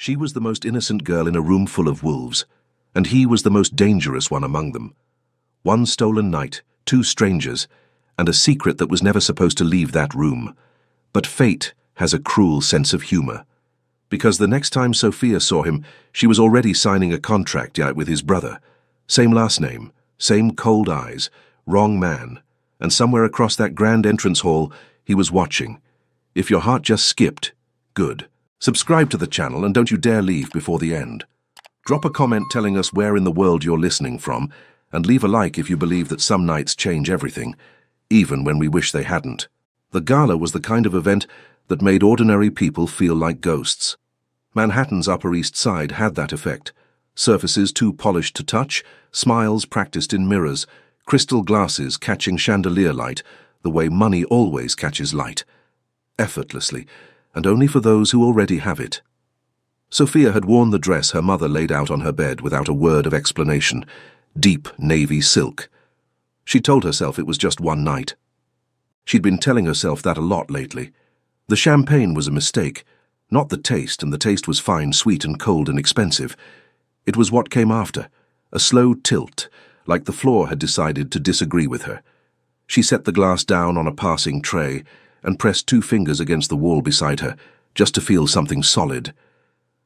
She was the most innocent girl in a room full of wolves, and he was the most dangerous one among them. One stolen night, two strangers, and a secret that was never supposed to leave that room. But fate has a cruel sense of humor, because the next time Sophia saw him, she was already signing a contract out with his brother. Same last name, same cold eyes, wrong man, and somewhere across that grand entrance hall, he was watching. If your heart just skipped, good. Subscribe to the channel and don't you dare leave before the end. Drop a comment telling us where in the world you're listening from, and leave a like if you believe that some nights change everything, even when we wish they hadn't. The gala was the kind of event that made ordinary people feel like ghosts. Manhattan's Upper East Side had that effect. Surfaces too polished to touch, smiles practiced in mirrors, crystal glasses catching chandelier light, the way money always catches light. Effortlessly, and only for those who already have it. Sophia had worn the dress her mother laid out on her bed without a word of explanation, deep navy silk. She told herself it was just one night. She'd been telling herself that a lot lately. The champagne was a mistake, not the taste, and the taste was fine, sweet and cold and expensive. It was what came after, a slow tilt, like the floor had decided to disagree with her. She set the glass down on a passing tray and pressed two fingers against the wall beside her, just to feel something solid.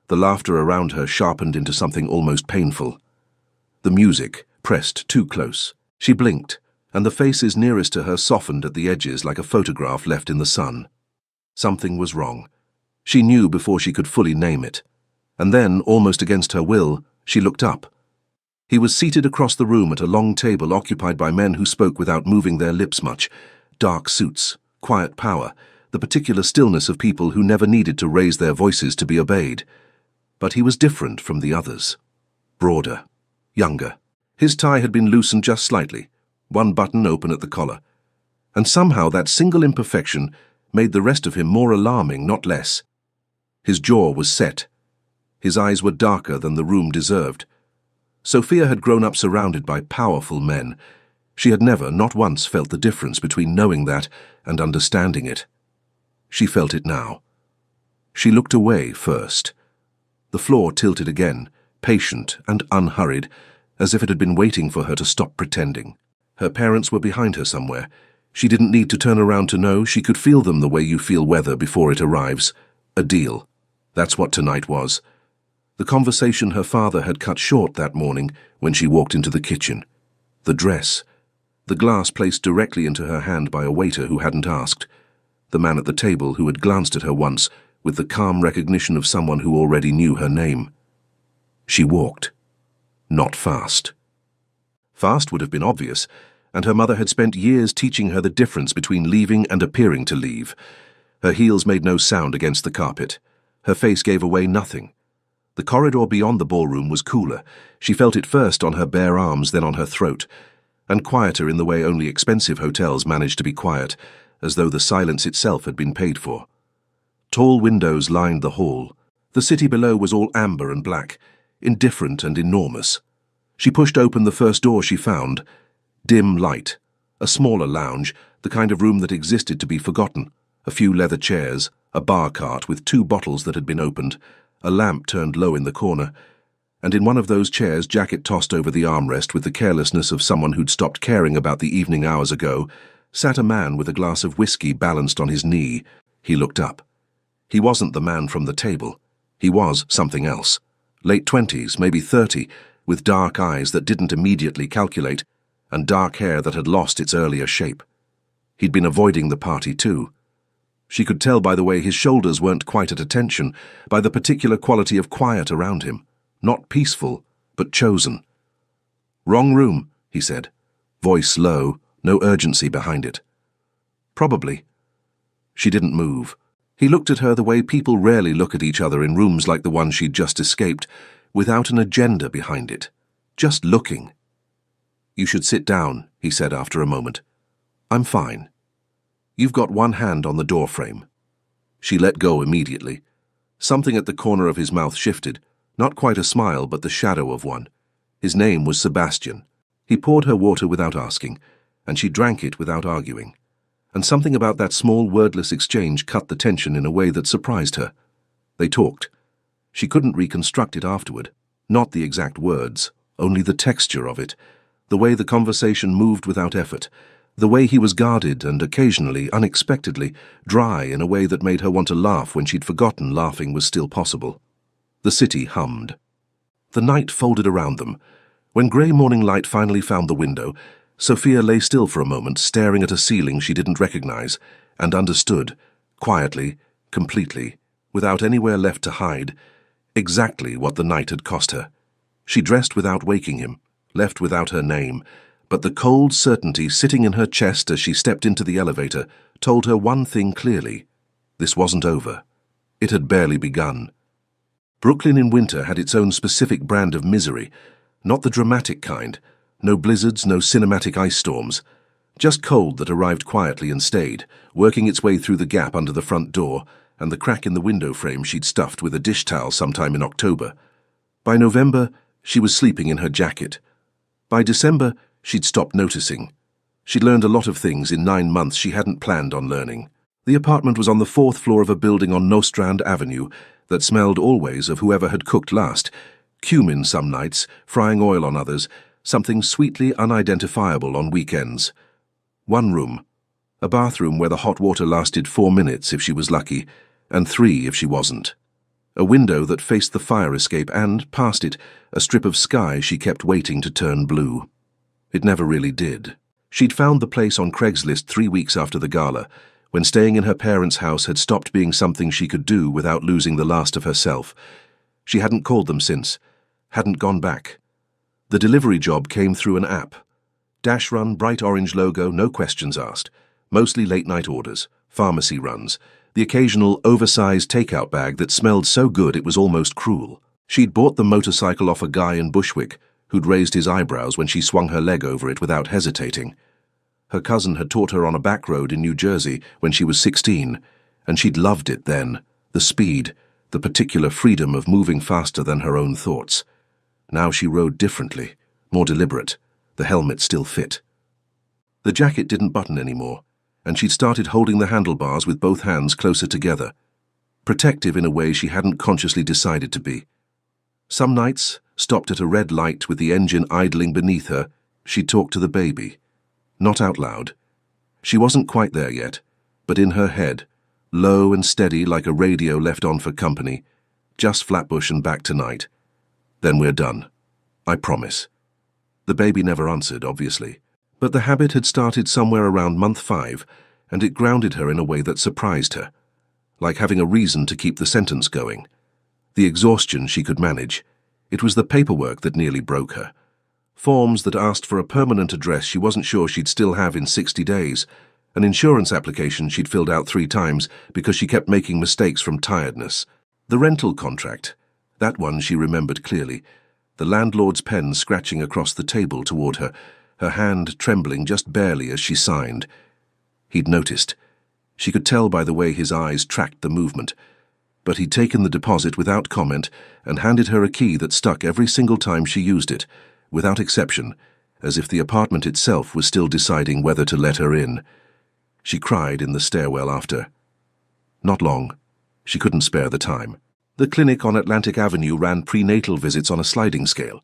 The laughter around her sharpened into something almost painful. The music pressed too close. She blinked, and the faces nearest to her softened at the edges like a photograph left in the sun. Something was wrong. She knew before she could fully name it. And then, almost against her will, she looked up. He was seated across the room at a long table occupied by men who spoke without moving their lips much. Dark suits, quiet power, the particular stillness of people who never needed to raise their voices to be obeyed. But he was different from the others. Broader, younger. His tie had been loosened just slightly, one button open at the collar. And somehow that single imperfection made the rest of him more alarming, not less. His jaw was set. His eyes were darker than the room deserved. Sophia had grown up surrounded by powerful men. She had never, not once, felt the difference between knowing that and understanding it. She felt it now. She looked away first. The floor tilted again, patient and unhurried, as if it had been waiting for her to stop pretending. Her parents were behind her somewhere. She didn't need to turn around to know. She could feel them the way you feel weather before it arrives. A deal. That's what tonight was. The conversation her father had cut short that morning when she walked into the kitchen. The dress. The glass placed directly into her hand by a waiter who hadn't asked. The man at the table who had glanced at her once with the calm recognition of someone who already knew her name. She walked. Not fast. Fast would have been obvious, and her mother had spent years teaching her the difference between leaving and appearing to leave. Her heels made no sound against the carpet. Her face gave away nothing. The corridor beyond the ballroom was cooler. She felt it first on her bare arms, then on her throat, and quieter in the way only expensive hotels manage to be quiet, as though the silence itself had been paid for. Tall windows lined the hall. The city below was all amber and black, indifferent and enormous. She pushed open the first door she found. Dim light. A smaller lounge, the kind of room that existed to be forgotten. A few leather chairs, a bar cart with two bottles that had been opened, a lamp turned low in the corner, and in one of those chairs, jacket tossed over the armrest with the carelessness of someone who'd stopped caring about the evening hours ago, sat a man with a glass of whiskey balanced on his knee. He looked up. He wasn't the man from the table. He was something else. Late 20s, maybe 30, with dark eyes that didn't immediately calculate, and dark hair that had lost its earlier shape. He'd been avoiding the party too. She could tell by the way his shoulders weren't quite at attention, by the particular quality of quiet around him. Not peaceful, but chosen. "Wrong room," he said, voice low, no urgency behind it. "Probably." She didn't move. He looked at her the way people rarely look at each other in rooms like the one she'd just escaped, without an agenda behind it. Just looking. "You should sit down," he said after a moment. "I'm fine. You've got one hand on the doorframe." She let go immediately. Something at the corner of his mouth shifted, not quite a smile, but the shadow of one. His name was Sebastian. He poured her water without asking, and she drank it without arguing. And something about that small wordless exchange cut the tension in a way that surprised her. They talked. She couldn't reconstruct it afterward. Not the exact words, only the texture of it, the way the conversation moved without effort, the way he was guarded and occasionally, unexpectedly, dry in a way that made her want to laugh when she'd forgotten laughing was still possible. The city hummed. The night folded around them. When grey morning light finally found the window, Sophia lay still for a moment, staring at a ceiling she didn't recognize, and understood, quietly, completely, without anywhere left to hide, exactly what the night had cost her. She dressed without waking him, left without her name, but the cold certainty sitting in her chest as she stepped into the elevator told her one thing clearly. This wasn't over. It had barely begun. Brooklyn in winter had its own specific brand of misery, not the dramatic kind, no blizzards, no cinematic ice storms, just cold that arrived quietly and stayed, working its way through the gap under the front door and the crack in the window frame she'd stuffed with a dish towel sometime in October. By November, she was sleeping in her jacket. By December, she'd stopped noticing. She'd learned a lot of things in 9 months she hadn't planned on learning. The apartment was on the 4th floor of a building on Nostrand Avenue that smelled always of whoever had cooked last, cumin some nights, frying oil on others, something sweetly unidentifiable on weekends. One room, a bathroom where the hot water lasted 4 minutes if she was lucky, and 3 if she wasn't. A window that faced the fire escape and, past it, a strip of sky she kept waiting to turn blue. It never really did. She'd found the place on Craigslist 3 weeks after the gala, when staying in her parents' house had stopped being something she could do without losing the last of herself. She hadn't called them since, hadn't gone back. The delivery job came through an app. Dash-run, bright orange logo, no questions asked. Mostly late-night orders, pharmacy runs, the occasional oversized takeout bag that smelled so good it was almost cruel. She'd bought the motorcycle off a guy in Bushwick, who'd raised his eyebrows when she swung her leg over it without hesitating. Her cousin had taught her on a back road in New Jersey when she was 16, and she'd loved it then, the speed, the particular freedom of moving faster than her own thoughts. Now she rode differently, more deliberate, the helmet still fit. The jacket didn't button anymore, and she'd started holding the handlebars with both hands closer together, protective in a way she hadn't consciously decided to be. Some nights, stopped at a red light with the engine idling beneath her, she'd talk to the baby. Not out loud. She wasn't quite there yet, but in her head, low and steady like a radio left on for company, just Flatbush and back tonight. Then we're done. I promise. The baby never answered, obviously, but the habit had started somewhere around month 5, and it grounded her in a way that surprised her, like having a reason to keep the sentence going. The exhaustion she could manage. It was the paperwork that nearly broke her. Forms that asked for a permanent address she wasn't sure she'd still have in 60 days, an insurance application she'd filled out 3 times because she kept making mistakes from tiredness. The rental contract, that one she remembered clearly, the landlord's pen scratching across the table toward her, her hand trembling just barely as she signed. He'd noticed. She could tell by the way his eyes tracked the movement. But he'd taken the deposit without comment and handed her a key that stuck every single time she used it, without exception, as if the apartment itself was still deciding whether to let her in. She cried in the stairwell after. Not long. She couldn't spare the time. The clinic on Atlantic Avenue ran prenatal visits on a sliding scale.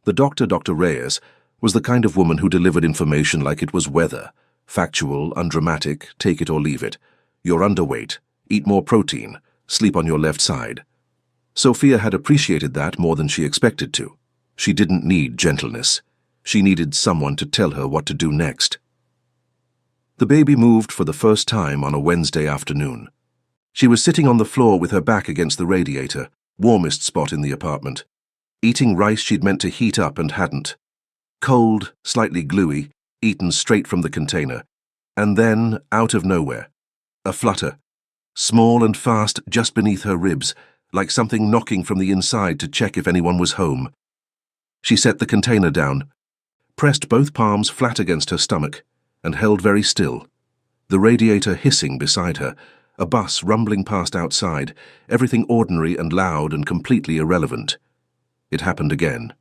The doctor, Dr. Reyes, was the kind of woman who delivered information like it was weather, factual, undramatic, take it or leave it. You're underweight, eat more protein, sleep on your left side. Sophia had appreciated that more than she expected to. She didn't need gentleness. She needed someone to tell her what to do next. The baby moved for the first time on a Wednesday afternoon. She was sitting on the floor with her back against the radiator, warmest spot in the apartment, eating rice she'd meant to heat up and hadn't. Cold, slightly gluey, eaten straight from the container. And then, out of nowhere, a flutter, small and fast just beneath her ribs, like something knocking from the inside to check if anyone was home. She set the container down, pressed both palms flat against her stomach, and held very still. The radiator hissing beside her, a bus rumbling past outside, everything ordinary and loud and completely irrelevant. It happened again.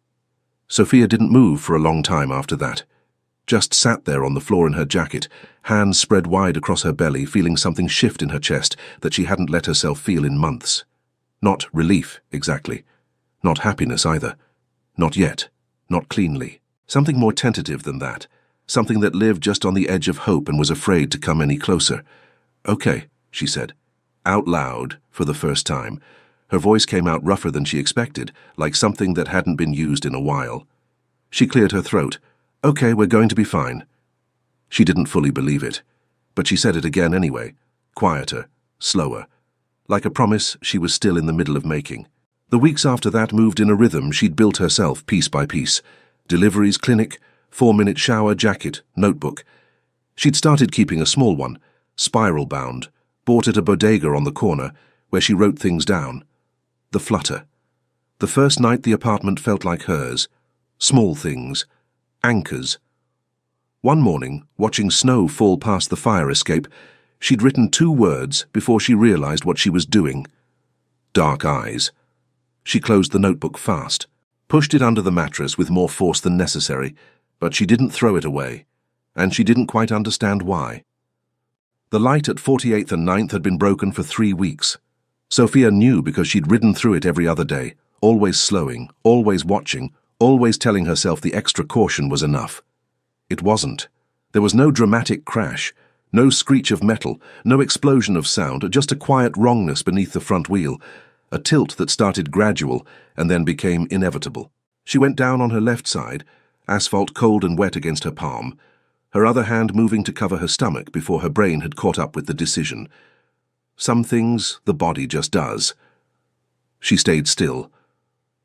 Sophia didn't move for a long time after that. Just sat there on the floor in her jacket, hands spread wide across her belly, feeling something shift in her chest that she hadn't let herself feel in months. Not relief, exactly. Not happiness either. Not yet. Not cleanly. Something more tentative than that. Something that lived just on the edge of hope and was afraid to come any closer. "Okay," she said. Out loud, for the first time. Her voice came out rougher than she expected, like something that hadn't been used in a while. She cleared her throat. "Okay, we're going to be fine." She didn't fully believe it, but she said it again anyway, quieter, slower, like a promise she was still in the middle of making. The weeks after that moved in a rhythm she'd built herself piece by piece. Deliveries, clinic, 4-minute shower, jacket, notebook. She'd started keeping a small one, spiral-bound, bought at a bodega on the corner, where she wrote things down. The flutter. The first night the apartment felt like hers. Small things. Anchors. One morning, watching snow fall past the fire escape, she'd written 2 words before she realized what she was doing. Dark eyes. She closed the notebook fast, pushed it under the mattress with more force than necessary, but she didn't throw it away, and she didn't quite understand why. The light at 48th and 9th had been broken for 3 weeks. Sophia knew because she'd ridden through it every other day, always slowing, always watching, always telling herself the extra caution was enough. It wasn't. There was no dramatic crash, no screech of metal, no explosion of sound, just a quiet wrongness beneath the front wheel, a tilt that started gradual and then became inevitable. She went down on her left side, asphalt cold and wet against her palm, her other hand moving to cover her stomach before her brain had caught up with the decision. Some things the body just does. She stayed still.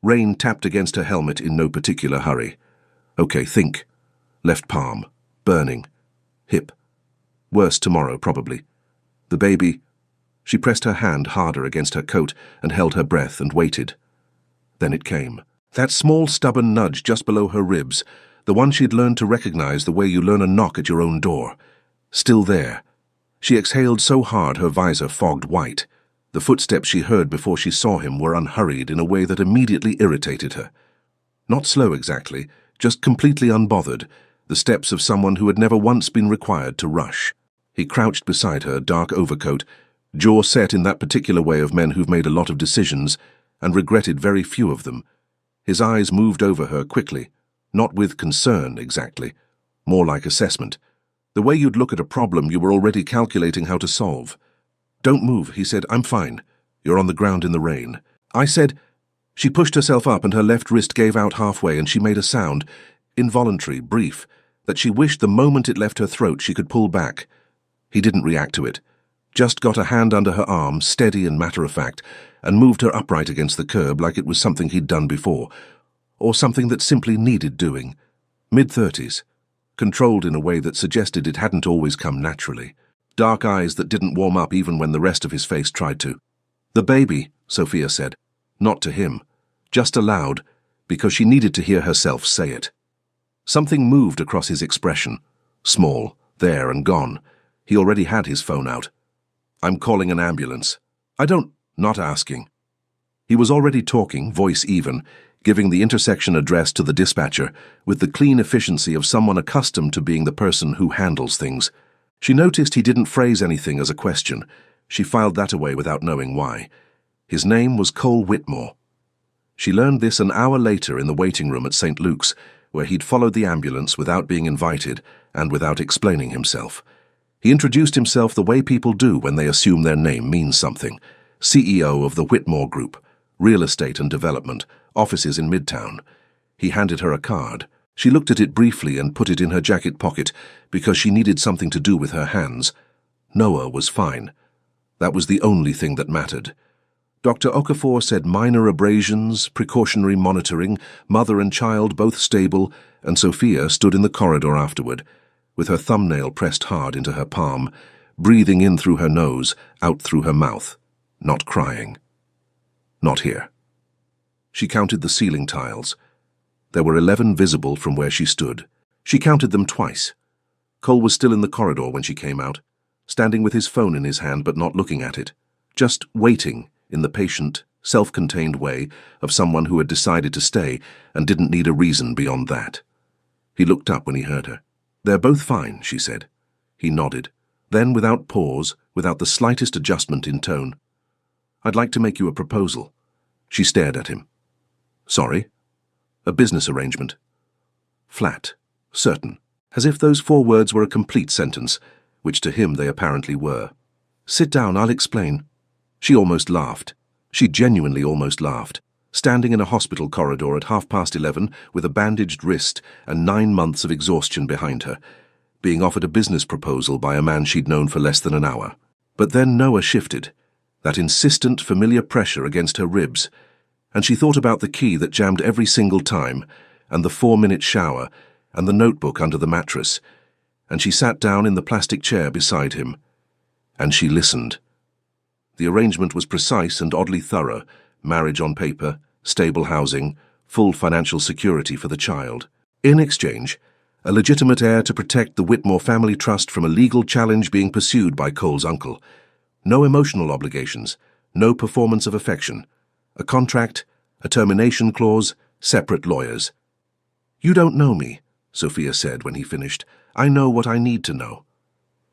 Rain tapped against her helmet in no particular hurry. Okay, think. Left palm. Burning. Hip. Worse tomorrow, probably. The baby. She pressed her hand harder against her coat and held her breath and waited. Then it came. That small, stubborn nudge just below her ribs, the one she'd learned to recognize the way you learn a knock at your own door. Still there. She exhaled so hard her visor fogged white. The footsteps she heard before she saw him were unhurried in a way that immediately irritated her. Not slow exactly, just completely unbothered, the steps of someone who had never once been required to rush. He crouched beside her, dark overcoat, jaw set in that particular way of men who've made a lot of decisions and regretted very few of them. His eyes moved over her quickly, not with concern exactly, more like assessment. The way you'd look at a problem you were already calculating how to solve. "Don't move," he said. "I'm fine. You're on the ground in the rain." I said. She pushed herself up and her left wrist gave out halfway and she made a sound, involuntary, brief, that she wished the moment it left her throat she could pull back. He didn't react to it. Just got a hand under her arm, steady and matter-of-fact, and moved her upright against the curb like it was something he'd done before, or something that simply needed doing. Mid-30s, controlled in a way that suggested it hadn't always come naturally. Dark eyes that didn't warm up even when the rest of his face tried to. "The baby," Sophia said. Not to him, just aloud, because she needed to hear herself say it. Something moved across his expression. Small, there and gone. He already had his phone out. "I'm calling an ambulance." Not asking. He was already talking, voice even, giving the intersection address to the dispatcher, with the clean efficiency of someone accustomed to being the person who handles things. She noticed he didn't phrase anything as a question. She filed that away without knowing why. His name was Cole Whitmore. She learned this an hour later in the waiting room at St. Luke's, where he'd followed the ambulance without being invited and without explaining himself. He introduced himself the way people do when they assume their name means something. CEO of the Whitmore Group, real estate and development, offices in Midtown. He handed her a card. She looked at it briefly and put it in her jacket pocket because she needed something to do with her hands. Noah was fine. That was the only thing that mattered. Dr. Okafor said minor abrasions, precautionary monitoring, mother and child both stable, and Sophia stood in the corridor afterward, with her thumbnail pressed hard into her palm, breathing in through her nose, out through her mouth, not crying. Not here. She counted the ceiling tiles. There were 11 visible from where she stood. She counted them twice. Cole was still in the corridor when she came out, standing with his phone in his hand but not looking at it, just waiting in the patient, self-contained way of someone who had decided to stay and didn't need a reason beyond that. He looked up when he heard her. "They're both fine," she said. He nodded. Then, without pause, without the slightest adjustment in tone, I'd like to make you a proposal. She stared at him. Sorry? A business arrangement. Flat. Certain. As if those 4 words were a complete sentence, which to him they apparently were. Sit down, I'll explain. She almost laughed. She genuinely almost laughed. Standing in a hospital corridor at 11:30 with a bandaged wrist and 9 months of exhaustion behind her, being offered a business proposal by a man she'd known for less than an hour. But then Noah shifted, that insistent, familiar pressure against her ribs, and she thought about the key that jammed every single time, and the 4-minute shower, and the notebook under the mattress, and she sat down in the plastic chair beside him, and she listened. The arrangement was precise and oddly thorough: marriage on paper, stable housing, full financial security for the child. In exchange, a legitimate heir to protect the Whitmore family trust from a legal challenge being pursued by Cole's uncle. No emotional obligations, no performance of affection. A contract, a termination clause, separate lawyers. You don't know me, Sophia said when he finished. I know what I need to know.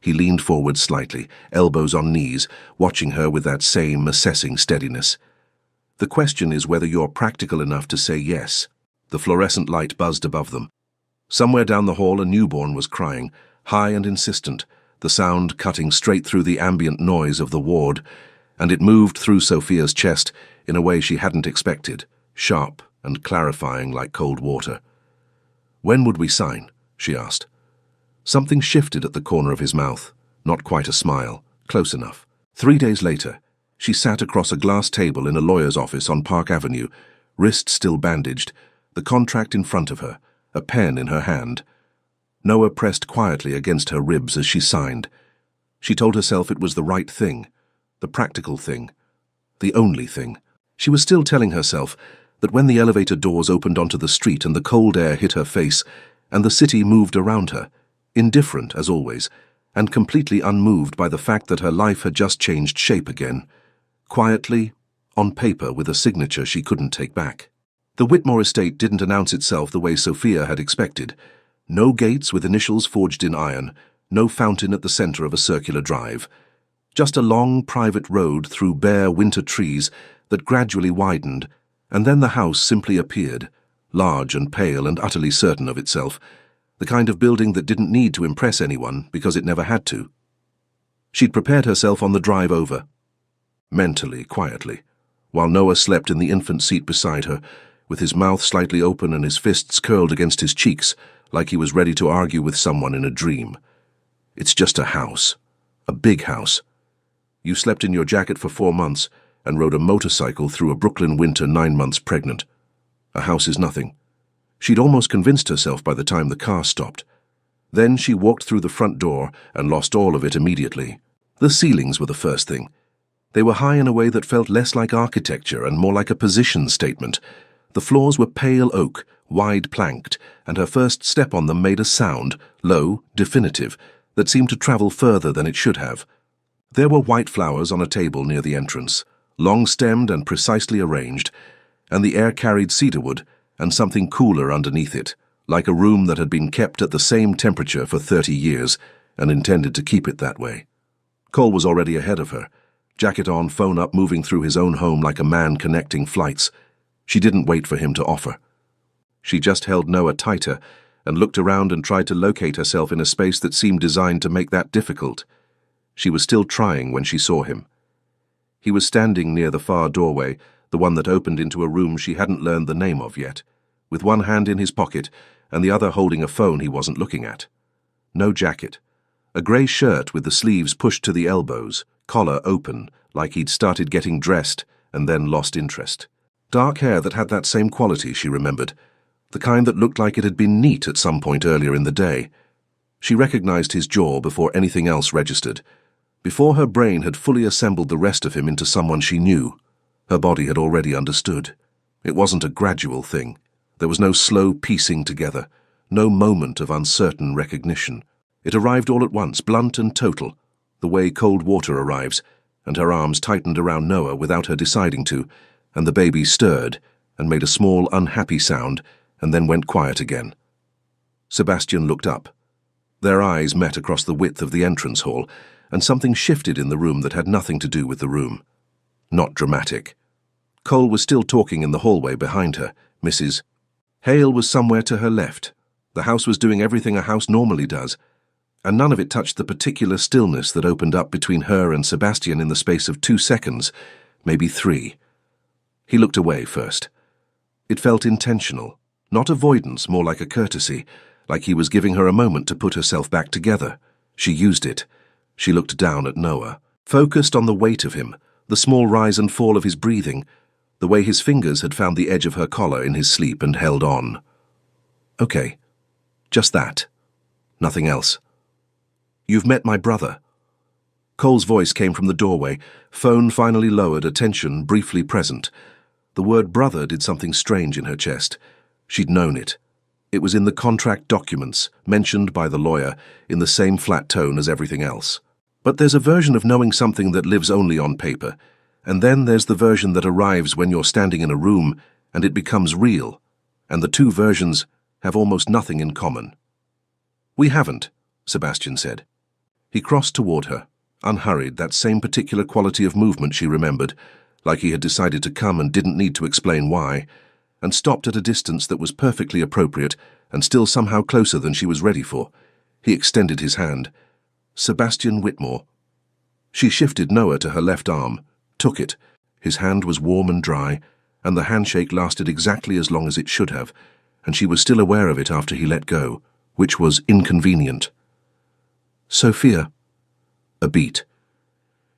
He leaned forward slightly, elbows on knees, watching her with that same assessing steadiness. The question is whether you're practical enough to say yes. The fluorescent light buzzed above them. Somewhere down the hall a newborn was crying, high and insistent, the sound cutting straight through the ambient noise of the ward, and it moved through Sophia's chest in a way she hadn't expected, sharp and clarifying like cold water. When would we sign? She asked. Something shifted at the corner of his mouth, not quite a smile, close enough. 3 days later, she sat across a glass table in a lawyer's office on Park Avenue, wrist still bandaged, the contract in front of her, a pen in her hand. Noah pressed quietly against her ribs as she signed. She told herself it was the right thing, the practical thing, the only thing. She was still telling herself that when the elevator doors opened onto the street and the cold air hit her face, and the city moved around her, indifferent as always, and completely unmoved by the fact that her life had just changed shape again, quietly, on paper with a signature she couldn't take back. The Whitmore estate didn't announce itself the way Sophia had expected. No gates with initials forged in iron, no fountain at the center of a circular drive. Just a long private road through bare winter trees that gradually widened, and then the house simply appeared, large and pale and utterly certain of itself, the kind of building that didn't need to impress anyone because it never had to. She'd prepared herself on the drive over, mentally, quietly, while Noah slept in the infant seat beside her, with his mouth slightly open and his fists curled against his cheeks, like he was ready to argue with someone in a dream. It's just a house. A big house. You slept in your jacket for 4 months and rode a motorcycle through a Brooklyn winter 9 months pregnant. A house is nothing. She'd almost convinced herself by the time the car stopped. Then she walked through the front door and lost all of it immediately. The ceilings were the first thing. They were high in a way that felt less like architecture and more like a position statement. The floors were pale oak, wide-planked, and her first step on them made a sound, low, definitive, that seemed to travel further than it should have. There were white flowers on a table near the entrance, long-stemmed and precisely arranged, and the air carried cedarwood and something cooler underneath it, like a room that had been kept at the same temperature for 30 years and intended to keep it that way. Cole was already ahead of her, jacket on, phone up, moving through his own home like a man connecting flights. She didn't wait for him to offer. She just held Noah tighter and looked around and tried to locate herself in a space that seemed designed to make that difficult. She was still trying when she saw him. He was standing near the far doorway, the one that opened into a room she hadn't learned the name of yet, with one hand in his pocket and the other holding a phone he wasn't looking at. No jacket. A grey shirt with the sleeves pushed to the elbows, collar open, like he'd started getting dressed and then lost interest. Dark hair that had that same quality, she remembered, the kind that looked like it had been neat at some point earlier in the day. She recognized his jaw before anything else registered. Before her brain had fully assembled the rest of him into someone she knew, her body had already understood. It wasn't a gradual thing. There was no slow piecing together, no moment of uncertain recognition. It arrived all at once, blunt and total, the way cold water arrives, and her arms tightened around Noah without her deciding to, and the baby stirred and made a small, unhappy sound and then went quiet again. Sebastian looked up. Their eyes met across the width of the entrance hall, and something shifted in the room that had nothing to do with the room. not dramatic. Cole was still talking in the hallway behind her. Mrs. Hale was somewhere to her left. The house was doing everything a house normally does, and none of it touched the particular stillness that opened up between her and Sebastian in the space of 2 seconds, maybe 3. He looked away first. It felt intentional, not avoidance, more like a courtesy, like he was giving her a moment to put herself back together. She used it. She looked down at Noah, focused on the weight of him, the small rise and fall of his breathing, the way his fingers had found the edge of her collar in his sleep and held on. Okay, just that. Nothing else. You've met my brother. Cole's voice came from the doorway, phone finally lowered, attention briefly present. The word brother did something strange in her chest. She'd known it. It was in the contract documents, mentioned by the lawyer, in the same flat tone as everything else. But there's a version of knowing something that lives only on paper, and then there's the version that arrives when you're standing in a room and it becomes real, and the two versions have almost nothing in common. We haven't, Sebastian said. He crossed toward her, unhurried, that same particular quality of movement she remembered, like he had decided to come and didn't need to explain why, and stopped at a distance that was perfectly appropriate and still somehow closer than she was ready for. He extended his hand. Sebastian Whitmore. She shifted Noah to her left arm, took it. His hand was warm and dry, and the handshake lasted exactly as long as it should have, and she was still aware of it after he let go, which was inconvenient. Sophia. A beat.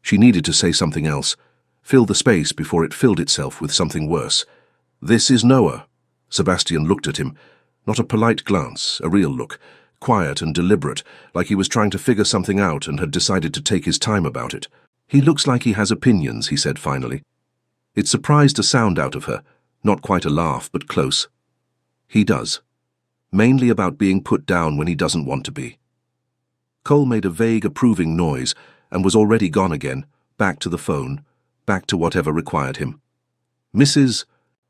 She needed to say something else, fill the space before it filled itself with something worse. This is Noah. Sebastian looked at him. Not a polite glance, a real look, quiet and deliberate, like he was trying to figure something out and had decided to take his time about it. He looks like he has opinions, he said finally. It surprised a sound out of her, not quite a laugh, but close. He does. Mainly about being put down when he doesn't want to be. Cole made a vague, approving noise and was already gone again, back to the phone, back to whatever required him. Mrs.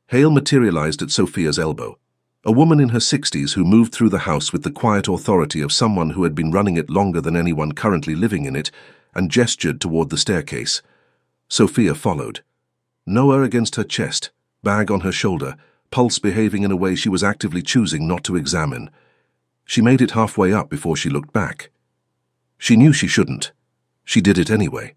Hale materialized at Sophia's elbow, a woman in her 60s who moved through the house with the quiet authority of someone who had been running it longer than anyone currently living in it, and gestured toward the staircase. Sophia followed. Noah against her chest, bag on her shoulder, pulse behaving in a way she was actively choosing not to examine. She made it halfway up before she looked back. She knew she shouldn't. She did it anyway.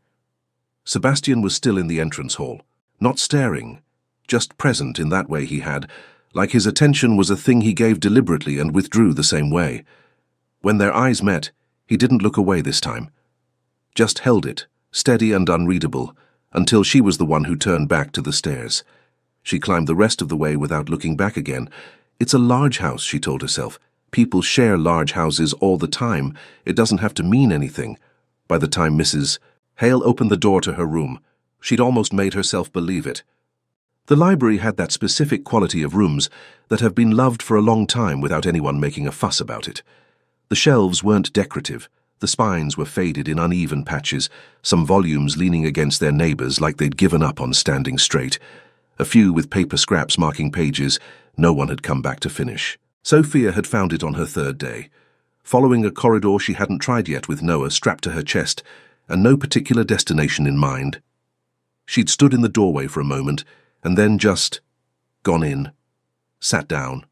Sebastian was still in the entrance hall, not staring, just present in that way he had, like his attention was a thing he gave deliberately and withdrew the same way. When their eyes met, he didn't look away this time. Just held it, steady and unreadable, until she was the one who turned back to the stairs. She climbed the rest of the way without looking back again. It's a large house, she told herself. People share large houses all the time. It doesn't have to mean anything. By the time Mrs. Hale opened the door to her room, she'd almost made herself believe it. The library had that specific quality of rooms that have been loved for a long time without anyone making a fuss about it. The shelves weren't decorative. The spines were faded in uneven patches, some volumes leaning against their neighbors like they'd given up on standing straight. A few with paper scraps marking pages no one had come back to finish. Sophia had found it on her 3rd day, following a corridor she hadn't tried yet with Noah strapped to her chest and no particular destination in mind. She'd stood in the doorway for a moment and then just gone in, sat down,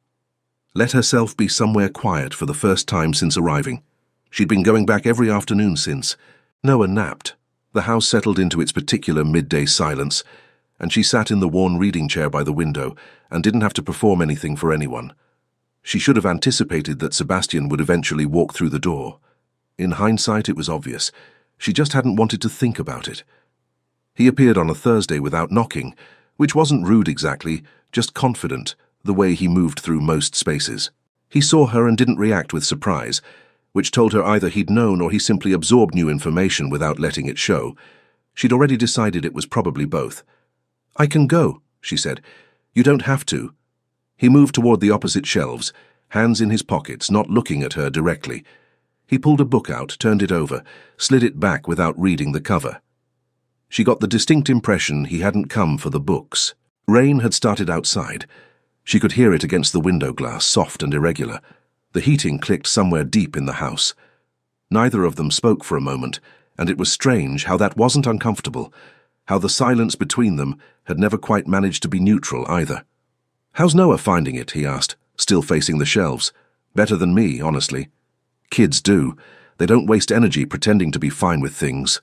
let herself be somewhere quiet for the first time since arriving. She'd been going back every afternoon since. Noah napped. The house settled into its particular midday silence, and she sat in the worn reading chair by the window and didn't have to perform anything for anyone. She should have anticipated that Sebastian would eventually walk through the door. In hindsight, it was obvious. She just hadn't wanted to think about it. He appeared on a Thursday without knocking, which wasn't rude exactly, just confident, the way he moved through most spaces. He saw her and didn't react with surprise, which told her either he'd known or he simply absorbed new information without letting it show. She'd already decided it was probably both. "I can go," she said. "You don't have to." He moved toward the opposite shelves, hands in his pockets, not looking at her directly. He pulled a book out, turned it over, slid it back without reading the cover. She got the distinct impression he hadn't come for the books. Rain had started outside. She could hear it against the window glass, soft and irregular. The heating clicked somewhere deep in the house. Neither of them spoke for a moment, and it was strange how that wasn't uncomfortable. how the silence between them had never quite managed to be neutral either. "How's Noah finding it?" he asked, still facing the shelves. "Better than me, honestly. Kids do. They don't waste energy pretending to be fine with things."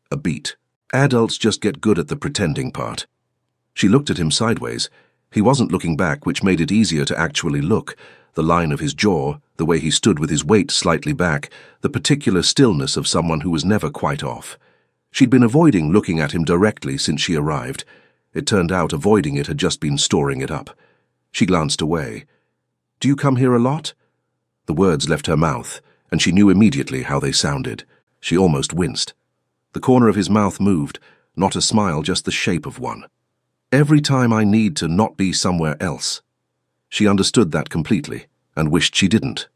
A beat. Adults just get good at the pretending part. She looked at him sideways. He wasn't looking back, which made it easier to actually look. The line of his jaw, the way he stood with his weight slightly back, the particular stillness of someone who was never quite off. She'd been avoiding looking at him directly since she arrived. It turned out avoiding it had just been storing it up. She glanced away. "Do you come here a lot?" The words left her mouth, and she knew immediately how they sounded. She almost winced. The corner of his mouth moved, not a smile, just the shape of one. "Every time I need to not be somewhere else." She understood that completely, and wished she didn't.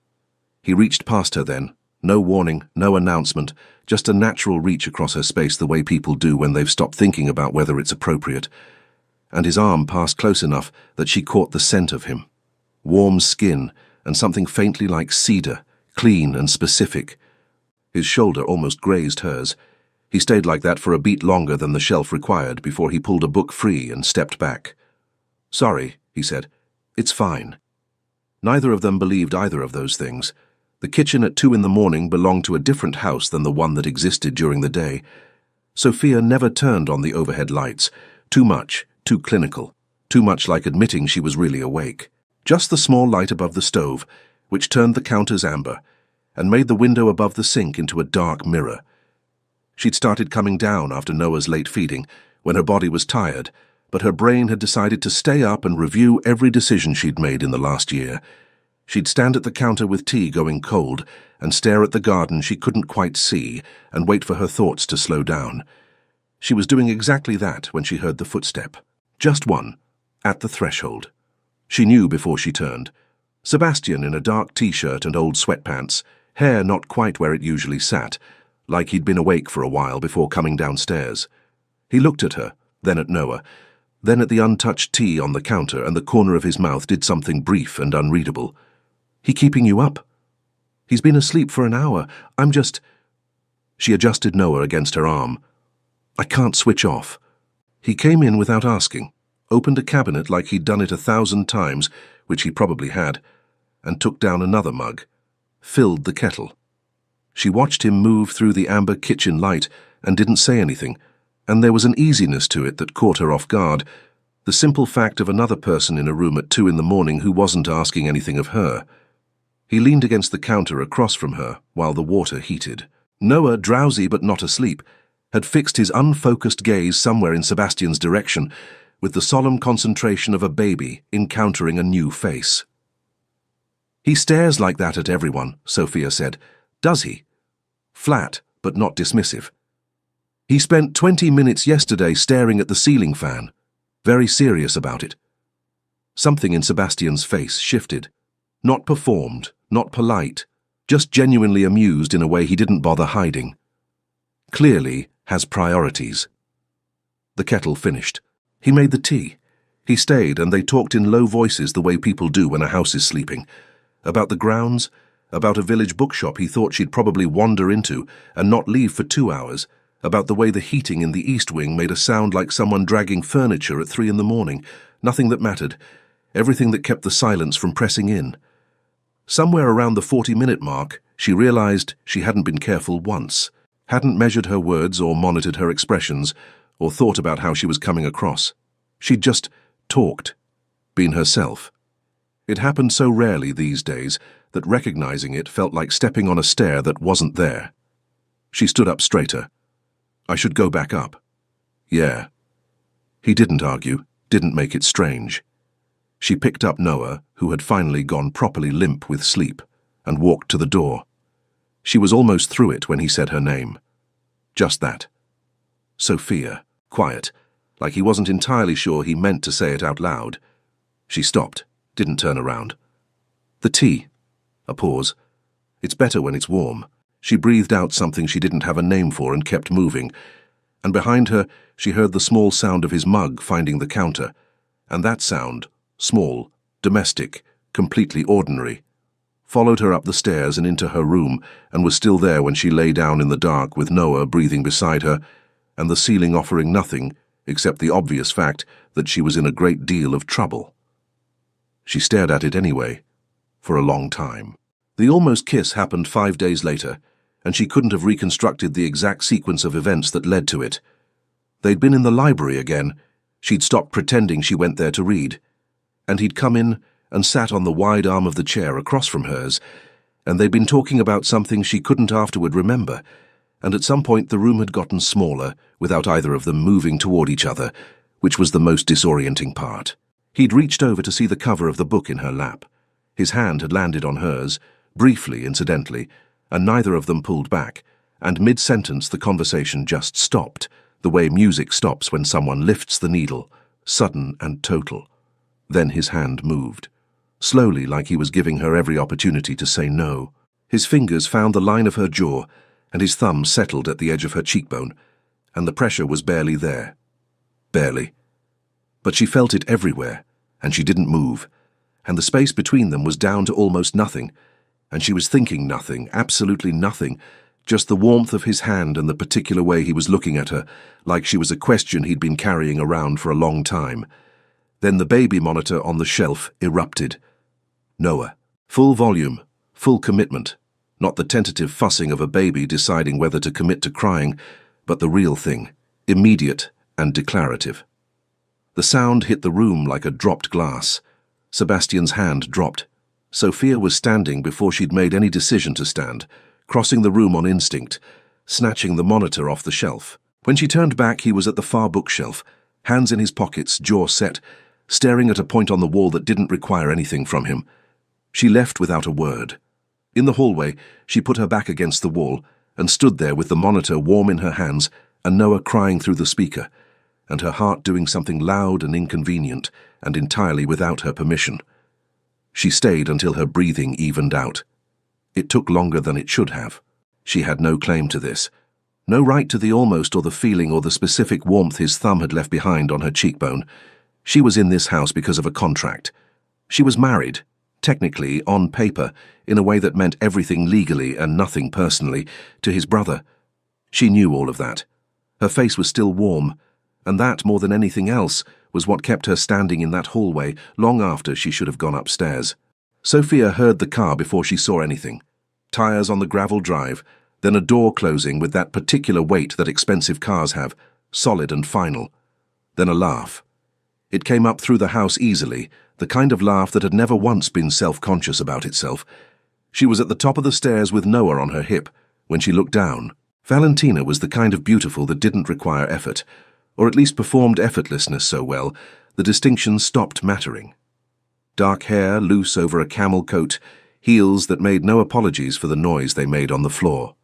He reached past her then, no warning, no announcement, just a natural reach across her space the way people do when they've stopped thinking about whether it's appropriate. And his arm passed close enough that she caught the scent of him. Warm skin and something faintly like cedar, clean and specific. His shoulder almost grazed hers. He stayed like that for a beat longer than the shelf required before he pulled a book free and stepped back. "Sorry," he said. "It's fine." Neither of them believed either of those things. The kitchen at 2 in the morning belonged to a different house than the one that existed during the day. Sophia never turned on the overhead lights. Too much, too clinical, too much like admitting she was really awake. Just the small light above the stove, which turned the counters amber, and made the window above the sink into a dark mirror. She'd started coming down after Noah's late feeding, when her body was tired, but her brain had decided to stay up and review every decision she'd made in the last year. She'd stand at the counter with tea going cold and stare at the garden she couldn't quite see and wait for her thoughts to slow down. She was doing exactly that when she heard the footstep. Just one, at the threshold. She knew before she turned. Sebastian in a dark t-shirt and old sweatpants, hair not quite where it usually sat, like he'd been awake for a while before coming downstairs. He looked at her, then at Noah, then at the untouched tea on the counter, and the corner of his mouth did something brief and unreadable. "He keeping you up?" "He's been asleep for an hour. I'm just—" She adjusted Noah against her arm. "I can't switch off." He came in without asking, opened a cabinet like he'd done it 1,000 times, which he probably had, and took down another mug, filled the kettle. She watched him move through the amber kitchen light and didn't say anything, and there was an easiness to it that caught her off guard, the simple fact of another person in a room at 2 in the morning who wasn't asking anything of her. He leaned against the counter across from her while the water heated. Noah, drowsy but not asleep, had fixed his unfocused gaze somewhere in Sebastian's direction, with the solemn concentration of a baby encountering a new face. "He stares like that at everyone," Sophia said. "Does he?" Flat, but not dismissive. "He spent 20 minutes yesterday staring at the ceiling fan, very serious about it." Something in Sebastian's face shifted. Not performed, not polite, just genuinely amused in a way he didn't bother hiding. Clearly has priorities. The kettle finished. He made the tea. He stayed, and they talked in low voices the way people do when a house is sleeping. About the grounds, about a village bookshop he thought she'd probably wander into and not leave for 2 hours, about the way the heating in the east wing made a sound like someone dragging furniture at 3 in the morning. Nothing that mattered. Everything that kept the silence from pressing in. Somewhere around the 40-minute mark, she realized she hadn't been careful once, hadn't measured her words or monitored her expressions, or thought about how she was coming across. She'd just talked, been herself. It happened so rarely these days that recognizing it felt like stepping on a stair that wasn't there. She stood up straighter. "I should go back up." "Yeah." He didn't argue, didn't make it strange. She picked up Noah, who had finally gone properly limp with sleep, and walked to the door. She was almost through it when he said her name. Just that. Sophia, quiet, like he wasn't entirely sure he meant to say it out loud. She stopped, didn't turn around. "The tea." A pause. "It's better when it's warm." She breathed out something she didn't have a name for and kept moving, and behind her she heard the small sound of his mug finding the counter, and that sound, small, domestic, completely ordinary, followed her up the stairs and into her room, and was still there when she lay down in the dark with Noah breathing beside her, and the ceiling offering nothing except the obvious fact that she was in a great deal of trouble. She stared at it anyway, for a long time. The almost kiss happened 5 days later, and she couldn't have reconstructed the exact sequence of events that led to it. They'd been in the library again. She'd stopped pretending she went there to read. And he'd come in and sat on the wide arm of the chair across from hers, and they'd been talking about something she couldn't afterward remember, and at some point the room had gotten smaller, without either of them moving toward each other, which was the most disorienting part. He'd reached over to see the cover of the book in her lap. His hand had landed on hers, briefly, incidentally, and neither of them pulled back, and mid-sentence the conversation just stopped, the way music stops when someone lifts the needle, sudden and total. Then his hand moved, slowly, like he was giving her every opportunity to say no. His fingers found the line of her jaw, and his thumb settled at the edge of her cheekbone, and the pressure was barely there. Barely. But she felt it everywhere, and she didn't move, and the space between them was down to almost nothing, and she was thinking nothing, absolutely nothing, just the warmth of his hand and the particular way he was looking at her, like she was a question he'd been carrying around for a long time. Then the baby monitor on the shelf erupted. Noah. Full volume, full commitment. Not the tentative fussing of a baby deciding whether to commit to crying, but the real thing, immediate and declarative. The sound hit the room like a dropped glass. Sebastian's hand dropped. Sophia was standing before she'd made any decision to stand, crossing the room on instinct, snatching the monitor off the shelf. When she turned back, he was at the far bookshelf, hands in his pockets, jaw set, staring at a point on the wall that didn't require anything from him. She left without a word. In the hallway, she put her back against the wall and stood there with the monitor warm in her hands and Noah crying through the speaker, and her heart doing something loud and inconvenient and entirely without her permission. She stayed until her breathing evened out. It took longer than it should have. She had no claim to this. No right to the almost or the feeling or the specific warmth his thumb had left behind on her cheekbone. She was in this house because of a contract. She was married, technically, on paper, in a way that meant everything legally and nothing personally, to his brother. She knew all of that. Her face was still warm, and that, more than anything else, was what kept her standing in that hallway long after she should have gone upstairs. Sophia heard the car before she saw anything. Tires on the gravel drive, then a door closing with that particular weight that expensive cars have, solid and final. Then a laugh. It came up through the house easily, the kind of laugh that had never once been self-conscious about itself. She was at the top of the stairs with Noah on her hip when she looked down. Valentina was the kind of beautiful that didn't require effort, or at least performed effortlessness so well, the distinctions stopped mattering. Dark hair loose over a camel coat, heels that made no apologies for the noise they made on the floor.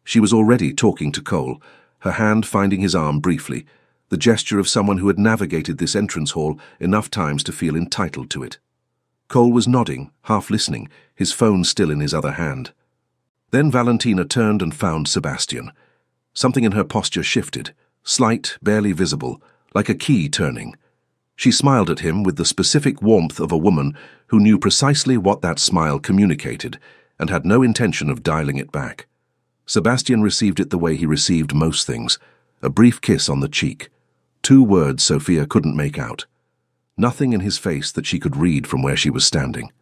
She was already talking to Cole, her hand finding his arm briefly, the gesture of someone who had navigated this entrance hall enough times to feel entitled to it. Cole was nodding, half listening, his phone still in his other hand. Then Valentina turned and found Sebastian. Something in her posture shifted, slight, barely visible, like a key turning. She smiled at him with the specific warmth of a woman who knew precisely what that smile communicated and had no intention of dialing it back. Sebastian received it the way he received most things, a brief kiss on the cheek. 2 words Sophia couldn't make out. Nothing in his face that she could read from where she was standing.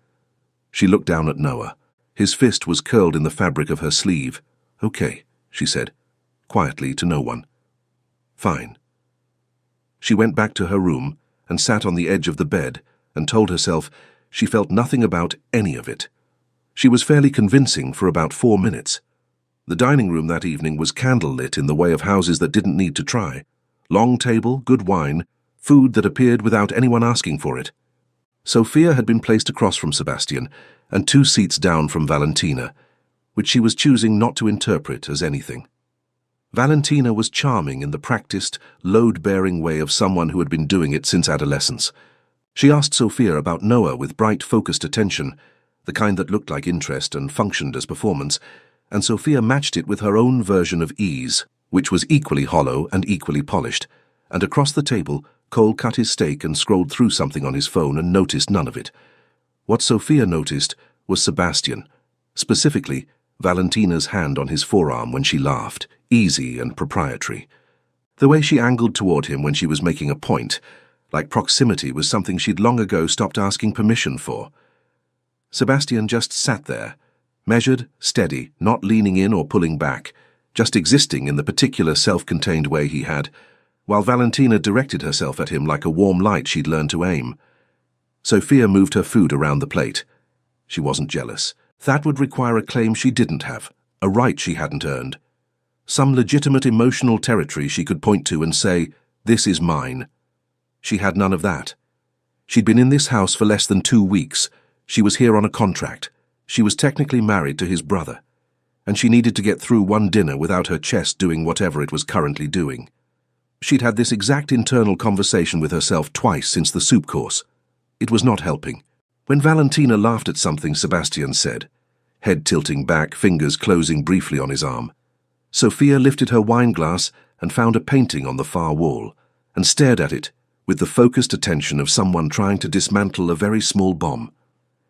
She looked down at Noah. His fist was curled in the fabric of her sleeve. "Okay," she said, quietly to no one. "Fine." She went back to her room and sat on the edge of the bed and told herself she felt nothing about any of it. She was fairly convincing for about 4 minutes. The dining room that evening was candlelit in the way of houses that didn't need to try. Long table, good wine, food that appeared without anyone asking for it. Sophia had been placed across from Sebastian and 2 seats down from Valentina, which she was choosing not to interpret as anything. Valentina was charming in the practiced, load-bearing way of someone who had been doing it since adolescence. She asked Sophia about Noah with bright, focused attention, the kind that looked like interest and functioned as performance, and Sophia matched it with her own version of ease, which was equally hollow and equally polished, and across the table, Cole cut his steak and scrolled through something on his phone and noticed none of it. What Sophia noticed was Sebastian, specifically Valentina's hand on his forearm when she laughed, easy and proprietary. The way she angled toward him when she was making a point, like proximity was something she'd long ago stopped asking permission for. Sebastian just sat there, measured, steady, not leaning in or pulling back, just existing in the particular self-contained way he had, while Valentina directed herself at him like a warm light she'd learned to aim. Sophia moved her food around the plate. She wasn't jealous. That would require a claim she didn't have, a right she hadn't earned. Some legitimate emotional territory she could point to and say, "This is mine." She had none of that. She'd been in this house for less than 2 weeks. She was here on a contract. She was technically married to his brother. And she needed to get through one dinner without her chest doing whatever it was currently doing. She'd had this exact internal conversation with herself twice since the soup course. It was not helping. When Valentina laughed at something Sebastian said, head tilting back, fingers closing briefly on his arm, Sophia lifted her wine glass and found a painting on the far wall, and stared at it with the focused attention of someone trying to dismantle a very small bomb.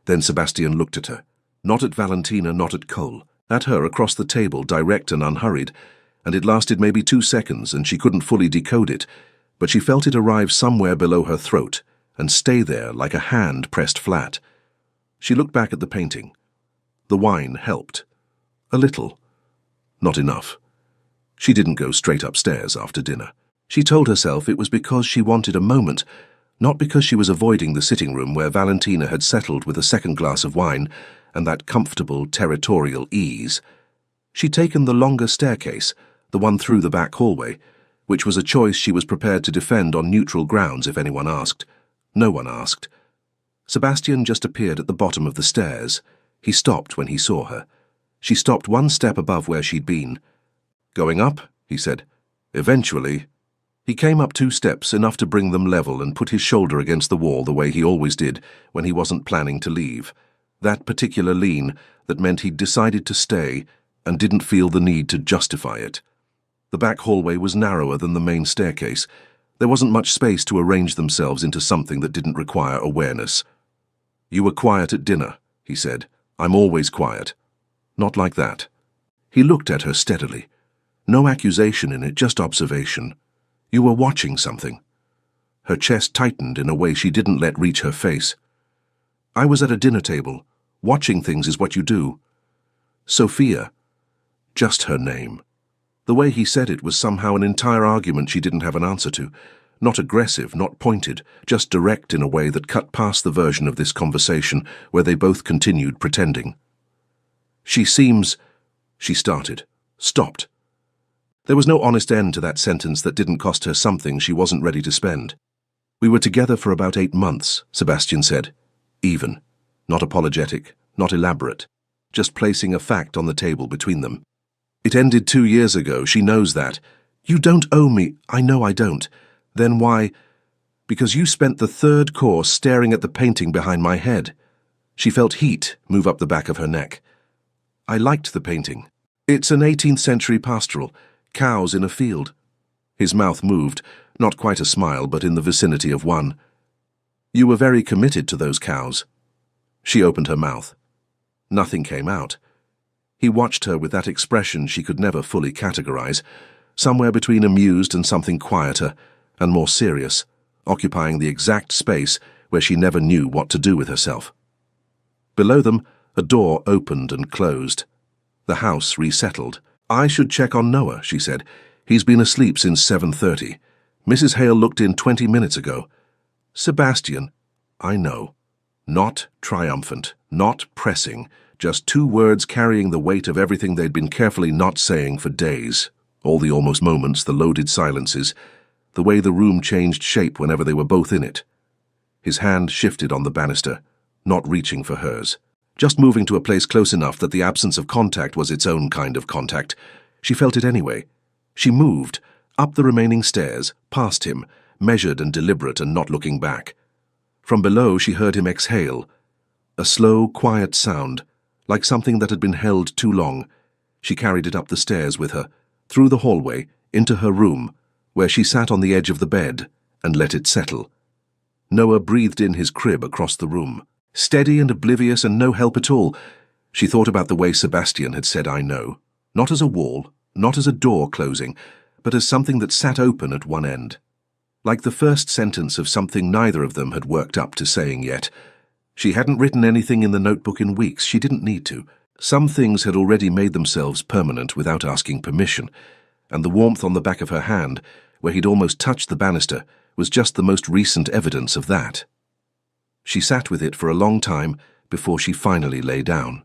Then Sebastian looked at her, not at Valentina, not at Cole, at her across the table, direct and unhurried, and it lasted maybe 2 seconds and she couldn't fully decode it, but she felt it arrive somewhere below her throat and stay there like a hand pressed flat. She looked back at the painting. The wine helped. A little. Not enough. She didn't go straight upstairs after dinner. She told herself it was because she wanted a moment, not because she was avoiding the sitting room where Valentina had settled with a second glass of wine and that comfortable territorial ease. She'd taken the longer staircase, the one through the back hallway, which was a choice she was prepared to defend on neutral grounds if anyone asked. No one asked. Sebastian just appeared at the bottom of the stairs. He stopped when he saw her. She stopped 1 step above where she'd been. "Going up?" he said. "Eventually." He came up 2 steps, enough to bring them level, and put his shoulder against the wall the way he always did when he wasn't planning to leave. That particular lean that meant he'd decided to stay and didn't feel the need to justify it. The back hallway was narrower than the main staircase. There wasn't much space to arrange themselves into something that didn't require awareness. "You were quiet at dinner," he said. "I'm always quiet." "Not like that." He looked at her steadily. No accusation in it, just observation. "You were watching something." Her chest tightened in a way she didn't let reach her face. "I was at a dinner table. Watching things is what you do." Sophia. Just her name. The way he said it was somehow an entire argument she didn't have an answer to. Not aggressive, not pointed, just direct in a way that cut past the version of this conversation where they both continued pretending. "She seems—" she started, stopped. There was no honest end to that sentence that didn't cost her something she wasn't ready to spend. "We were together for about 8 months, Sebastian said. Even. Not apologetic, not elaborate. Just placing a fact on the table between them. "It ended 2 years ago, she knows that." "You don't owe me." "I know I don't." "Then why?" "Because you spent the 3rd course staring at the painting behind my head." She felt heat move up the back of her neck. "I liked the painting. It's an 18th century pastoral, cows in a field." His mouth moved, not quite a smile, but in the vicinity of one. "You were very committed to those cows." She opened her mouth. Nothing came out. He watched her with that expression she could never fully categorize, somewhere between amused and something quieter and more serious, occupying the exact space where she never knew what to do with herself. Below them, a door opened and closed. The house resettled. "I should check on Noah," she said. "He's been asleep since 7:30. Mrs. Hale looked in 20 minutes ago." "Sebastian." "I know." Not triumphant, not pressing, just 2 words carrying the weight of everything they'd been carefully not saying for days. All the almost moments, the loaded silences, the way the room changed shape whenever they were both in it. His hand shifted on the banister, not reaching for hers. Just moving to a place close enough that the absence of contact was its own kind of contact. She felt it anyway. She moved, up the remaining stairs, past him, measured and deliberate and not looking back. From below she heard him exhale. A slow, quiet sound, like something that had been held too long. She carried it up the stairs with her, through the hallway, into her room, where she sat on the edge of the bed and let it settle. Noah breathed in his crib across the room. Steady and oblivious and no help at all. She thought about the way Sebastian had said "I know." Not as a wall, not as a door closing, but as something that sat open at one end. Like the first sentence of something neither of them had worked up to saying yet. She hadn't written anything in the notebook in weeks. She didn't need to. Some things had already made themselves permanent without asking permission, and the warmth on the back of her hand, where he'd almost touched the banister, was just the most recent evidence of that. She sat with it for a long time before she finally lay down.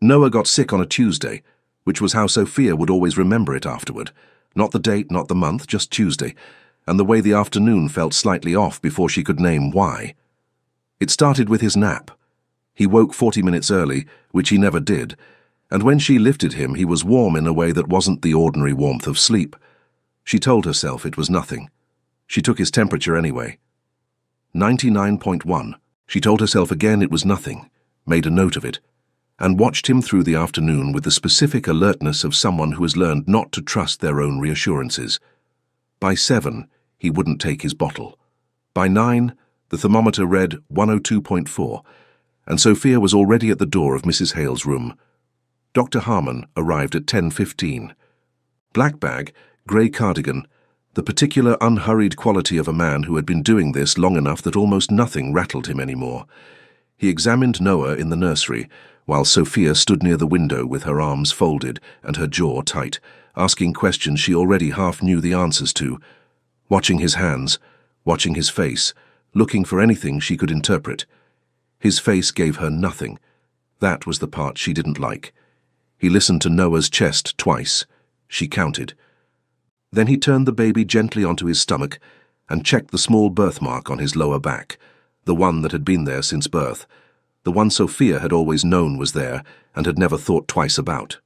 Noah got sick on a Tuesday, which was how Sophia would always remember it afterward. Not the date, not the month, just Tuesday, and the way the afternoon felt slightly off before she could name why. It started with his nap. He woke 40 minutes early, which he never did, and when she lifted him he was warm in a way that wasn't the ordinary warmth of sleep. She told herself it was nothing. She took his temperature anyway. 99.1. She told herself again it was nothing, made a note of it, and watched him through the afternoon with the specific alertness of someone who has learned not to trust their own reassurances. By 7, he wouldn't take his bottle. By 9, the thermometer read 102.4, and Sophia was already at the door of Mrs. Hale's room. Dr. Harmon arrived at 10:15. Black bag, grey cardigan, the particular unhurried quality of a man who had been doing this long enough that almost nothing rattled him anymore. He examined Noah in the nursery, while Sophia stood near the window with her arms folded and her jaw tight, asking questions she already half knew the answers to, watching his hands, watching his face, looking for anything she could interpret. His face gave her nothing. That was the part she didn't like. He listened to Noah's chest twice. She counted. Then he turned the baby gently onto his stomach and checked the small birthmark on his lower back, the one that had been there since birth, the one Sophia had always known was there and had never thought twice about.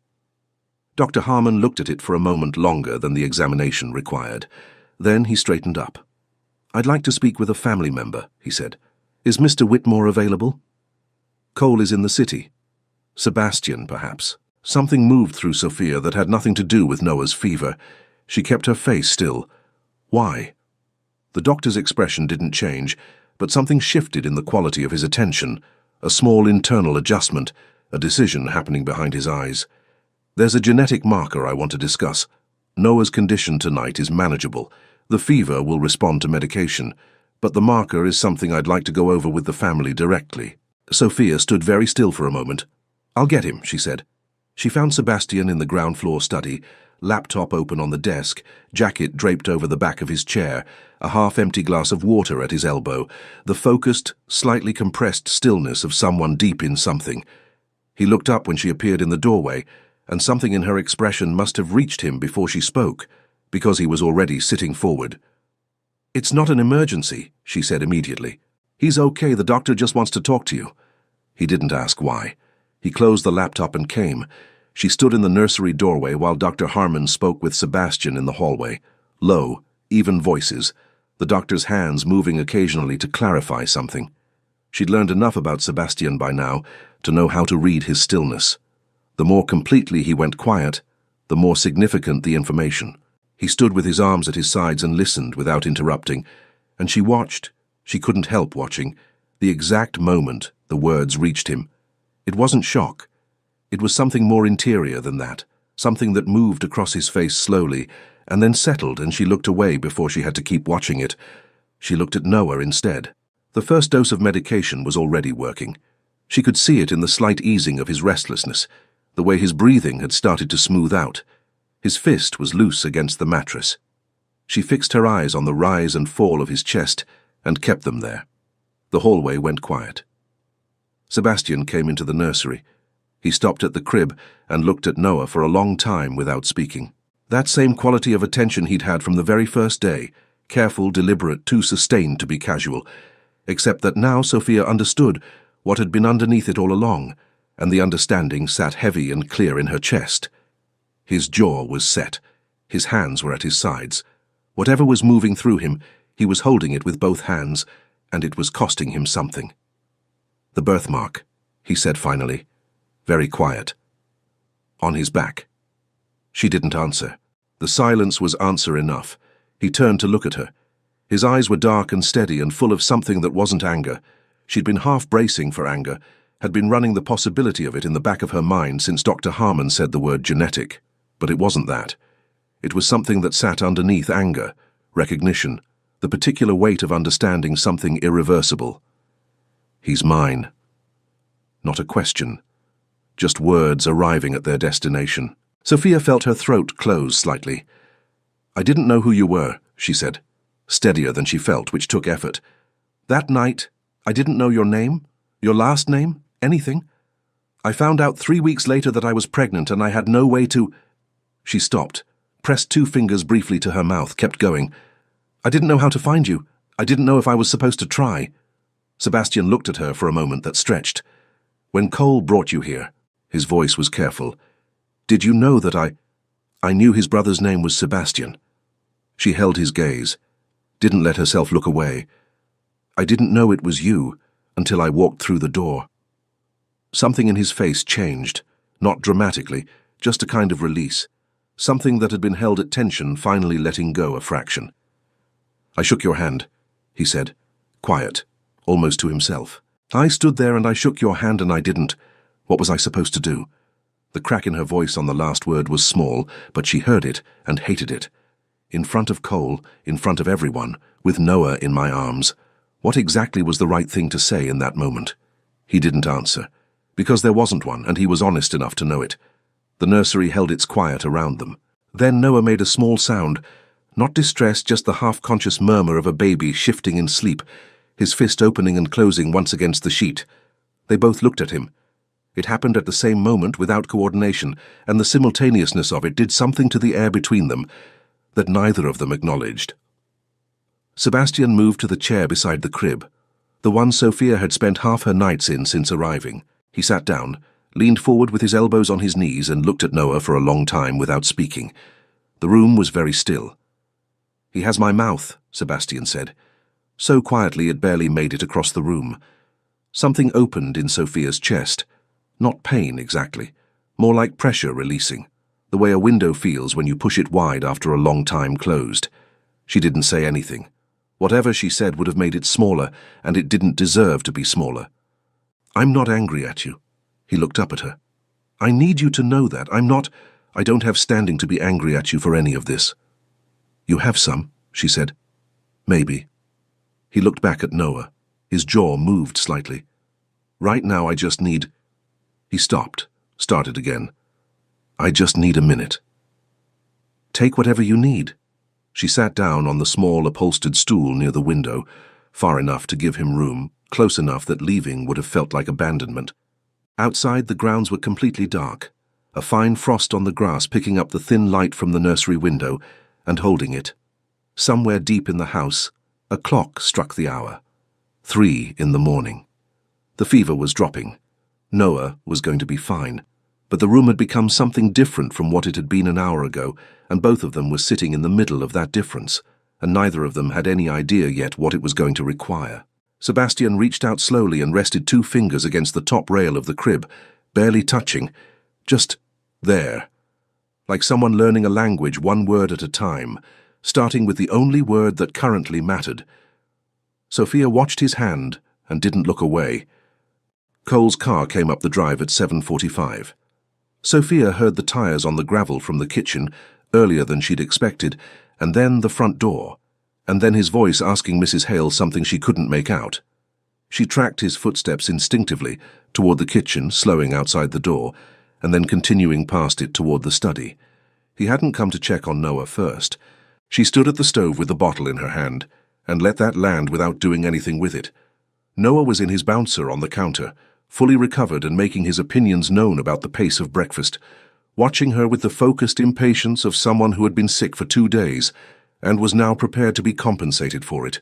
Dr. Harmon looked at it for a moment longer than the examination required. Then he straightened up. "I'd like to speak with a family member," he said. "Is Mr. Whitmore available?" "Cole is in the city." "Sebastian, perhaps." Something moved through Sophia that had nothing to do with Noah's fever. She kept her face still. Why? The doctor's expression didn't change, but something shifted in the quality of his attention, a small internal adjustment, a decision happening behind his eyes. "There's a genetic marker I want to discuss. Noah's condition tonight is manageable. The fever will respond to medication, but the marker is something I'd like to go over with the family directly." Sophia stood very still for a moment. "I'll get him," she said. She found Sebastian in the ground floor study, laptop open on the desk, jacket draped over the back of his chair, a half-empty glass of water at his elbow, the focused, slightly compressed stillness of someone deep in something. He looked up when she appeared in the doorway, and something in her expression must have reached him before she spoke, because he was already sitting forward. "It's not an emergency," she said immediately. "He's okay, the doctor just wants to talk to you." He didn't ask why. He closed the laptop and came. She stood in the nursery doorway while Dr. Harmon spoke with Sebastian in the hallway. Low, even voices, the doctor's hands moving occasionally to clarify something. She'd learned enough about Sebastian by now to know how to read his stillness. The more completely he went quiet, the more significant the information. He stood with his arms at his sides and listened without interrupting, and she watched, she couldn't help watching, the exact moment the words reached him. It wasn't shock. It was something more interior than that, something that moved across his face slowly, and then settled, and she looked away before she had to keep watching it. She looked at Noah instead. The first dose of medication was already working. She could see it in the slight easing of his restlessness, the way his breathing had started to smooth out. His fist was loose against the mattress. She fixed her eyes on the rise and fall of his chest and kept them there. The hallway went quiet. Sebastian came into the nursery. He stopped at the crib and looked at Noah for a long time without speaking. That same quality of attention he'd had from the very first day, careful, deliberate, too sustained to be casual, except that now Sophia understood what had been underneath it all along, and the understanding sat heavy and clear in her chest. His jaw was set. His hands were at his sides. Whatever was moving through him, he was holding it with both hands, and it was costing him something. "The birthmark," he said finally, very quiet. "On his back." She didn't answer. The silence was answer enough. He turned to look at her. His eyes were dark and steady and full of something that wasn't anger. She'd been half bracing for anger, had been running the possibility of it in the back of her mind since Dr. Harmon said the word genetic. But it wasn't that. It was something that sat underneath anger, recognition, the particular weight of understanding something irreversible. He's mine. Not a question, just words arriving at their destination. Sophia felt her throat close slightly. "I didn't know who you were," she said, steadier than she felt, which took effort. "That night, I didn't know your name, your last name, anything. I found out 3 weeks later that I was pregnant and I had no way to—" She stopped, pressed 2 fingers briefly to her mouth, kept going. "I didn't know how to find you. I didn't know if I was supposed to try." Sebastian looked at her for a moment that stretched. "When Cole brought you here," his voice was careful, "did you know that I knew his brother's name was Sebastian?" She held his gaze, didn't let herself look away. "I didn't know it was you until I walked through the door." Something in his face changed, not dramatically, just a kind of release. Something that had been held at tension finally letting go a fraction. "I shook your hand," he said, quiet, almost to himself. "I stood there and I shook your hand and I didn't. What was I supposed to do?" The crack in her voice on the last word was small, but she heard it and hated it. In front of Cole, in front of everyone, with Noah in my arms. What exactly was the right thing to say in that moment? He didn't answer, because there wasn't one, and he was honest enough to know it. The nursery held its quiet around them. Then Noah made a small sound, not distress, just the half-conscious murmur of a baby shifting in sleep, his fist opening and closing once against the sheet. They both looked at him. It happened at the same moment without coordination, and the simultaneousness of it did something to the air between them that neither of them acknowledged. Sebastian moved to the chair beside the crib, the one Sophia had spent half her nights in since arriving. He sat down, leaned forward with his elbows on his knees and looked at Noah for a long time without speaking. The room was very still. "He has my mouth," Sebastian said, so quietly it barely made it across the room. Something opened in Sophia's chest. Not pain, exactly. More like pressure releasing, the way a window feels when you push it wide after a long time closed. She didn't say anything. Whatever she said would have made it smaller, and it didn't deserve to be smaller. "I'm not angry at you." He looked up at her. "I need you to know that. I don't have standing to be angry at you for any of this." "You have some," she said. "Maybe." He looked back at Noah. His jaw moved slightly. "Right now I just need—" He stopped, started again. "I just need a minute." "Take whatever you need." She sat down on the small upholstered stool near the window, far enough to give him room, close enough that leaving would have felt like abandonment. Outside, the grounds were completely dark, a fine frost on the grass picking up the thin light from the nursery window and holding it. Somewhere deep in the house, a clock struck the hour. 3 in the morning. The fever was dropping. Noah was going to be fine, but the room had become something different from what it had been an hour ago, and both of them were sitting in the middle of that difference, and neither of them had any idea yet what it was going to require. Sebastian reached out slowly and rested 2 fingers against the top rail of the crib, barely touching, just there, like someone learning a language 1 word at a time, starting with the only word that currently mattered. Sophia watched his hand and didn't look away. Cole's car came up the drive at 7:45. Sophia heard the tires on the gravel from the kitchen earlier than she'd expected, and then the front door, and then his voice asking Mrs. Hale something she couldn't make out. She tracked his footsteps instinctively toward the kitchen, slowing outside the door, and then continuing past it toward the study. He hadn't come to check on Noah first. She stood at the stove with the bottle in her hand, and let that land without doing anything with it. Noah was in his bouncer on the counter, fully recovered and making his opinions known about the pace of breakfast, watching her with the focused impatience of someone who had been sick for 2 days and was now prepared to be compensated for it.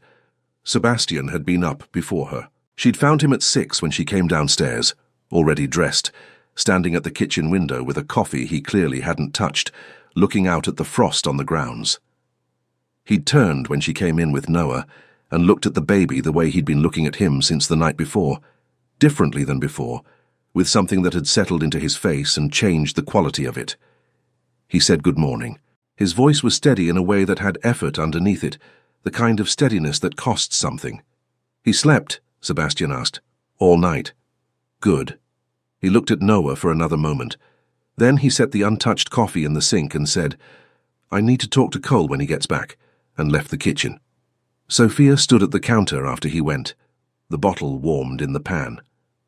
Sebastian had been up before her. She'd found him at 6 when she came downstairs, already dressed, standing at the kitchen window with a coffee he clearly hadn't touched, looking out at the frost on the grounds. He'd turned when she came in with Noah and looked at the baby the way he'd been looking at him since the night before, differently than before, with something that had settled into his face and changed the quality of it. He said good morning. His voice was steady in a way that had effort underneath it, the kind of steadiness that costs something. "He slept?" Sebastian asked. "All night." "Good." He looked at Noah for another moment. Then he set the untouched coffee in the sink and said, I need to talk to Cole when he gets back, and left the kitchen. Sophia stood at the counter after he went. The bottle warmed in the pan.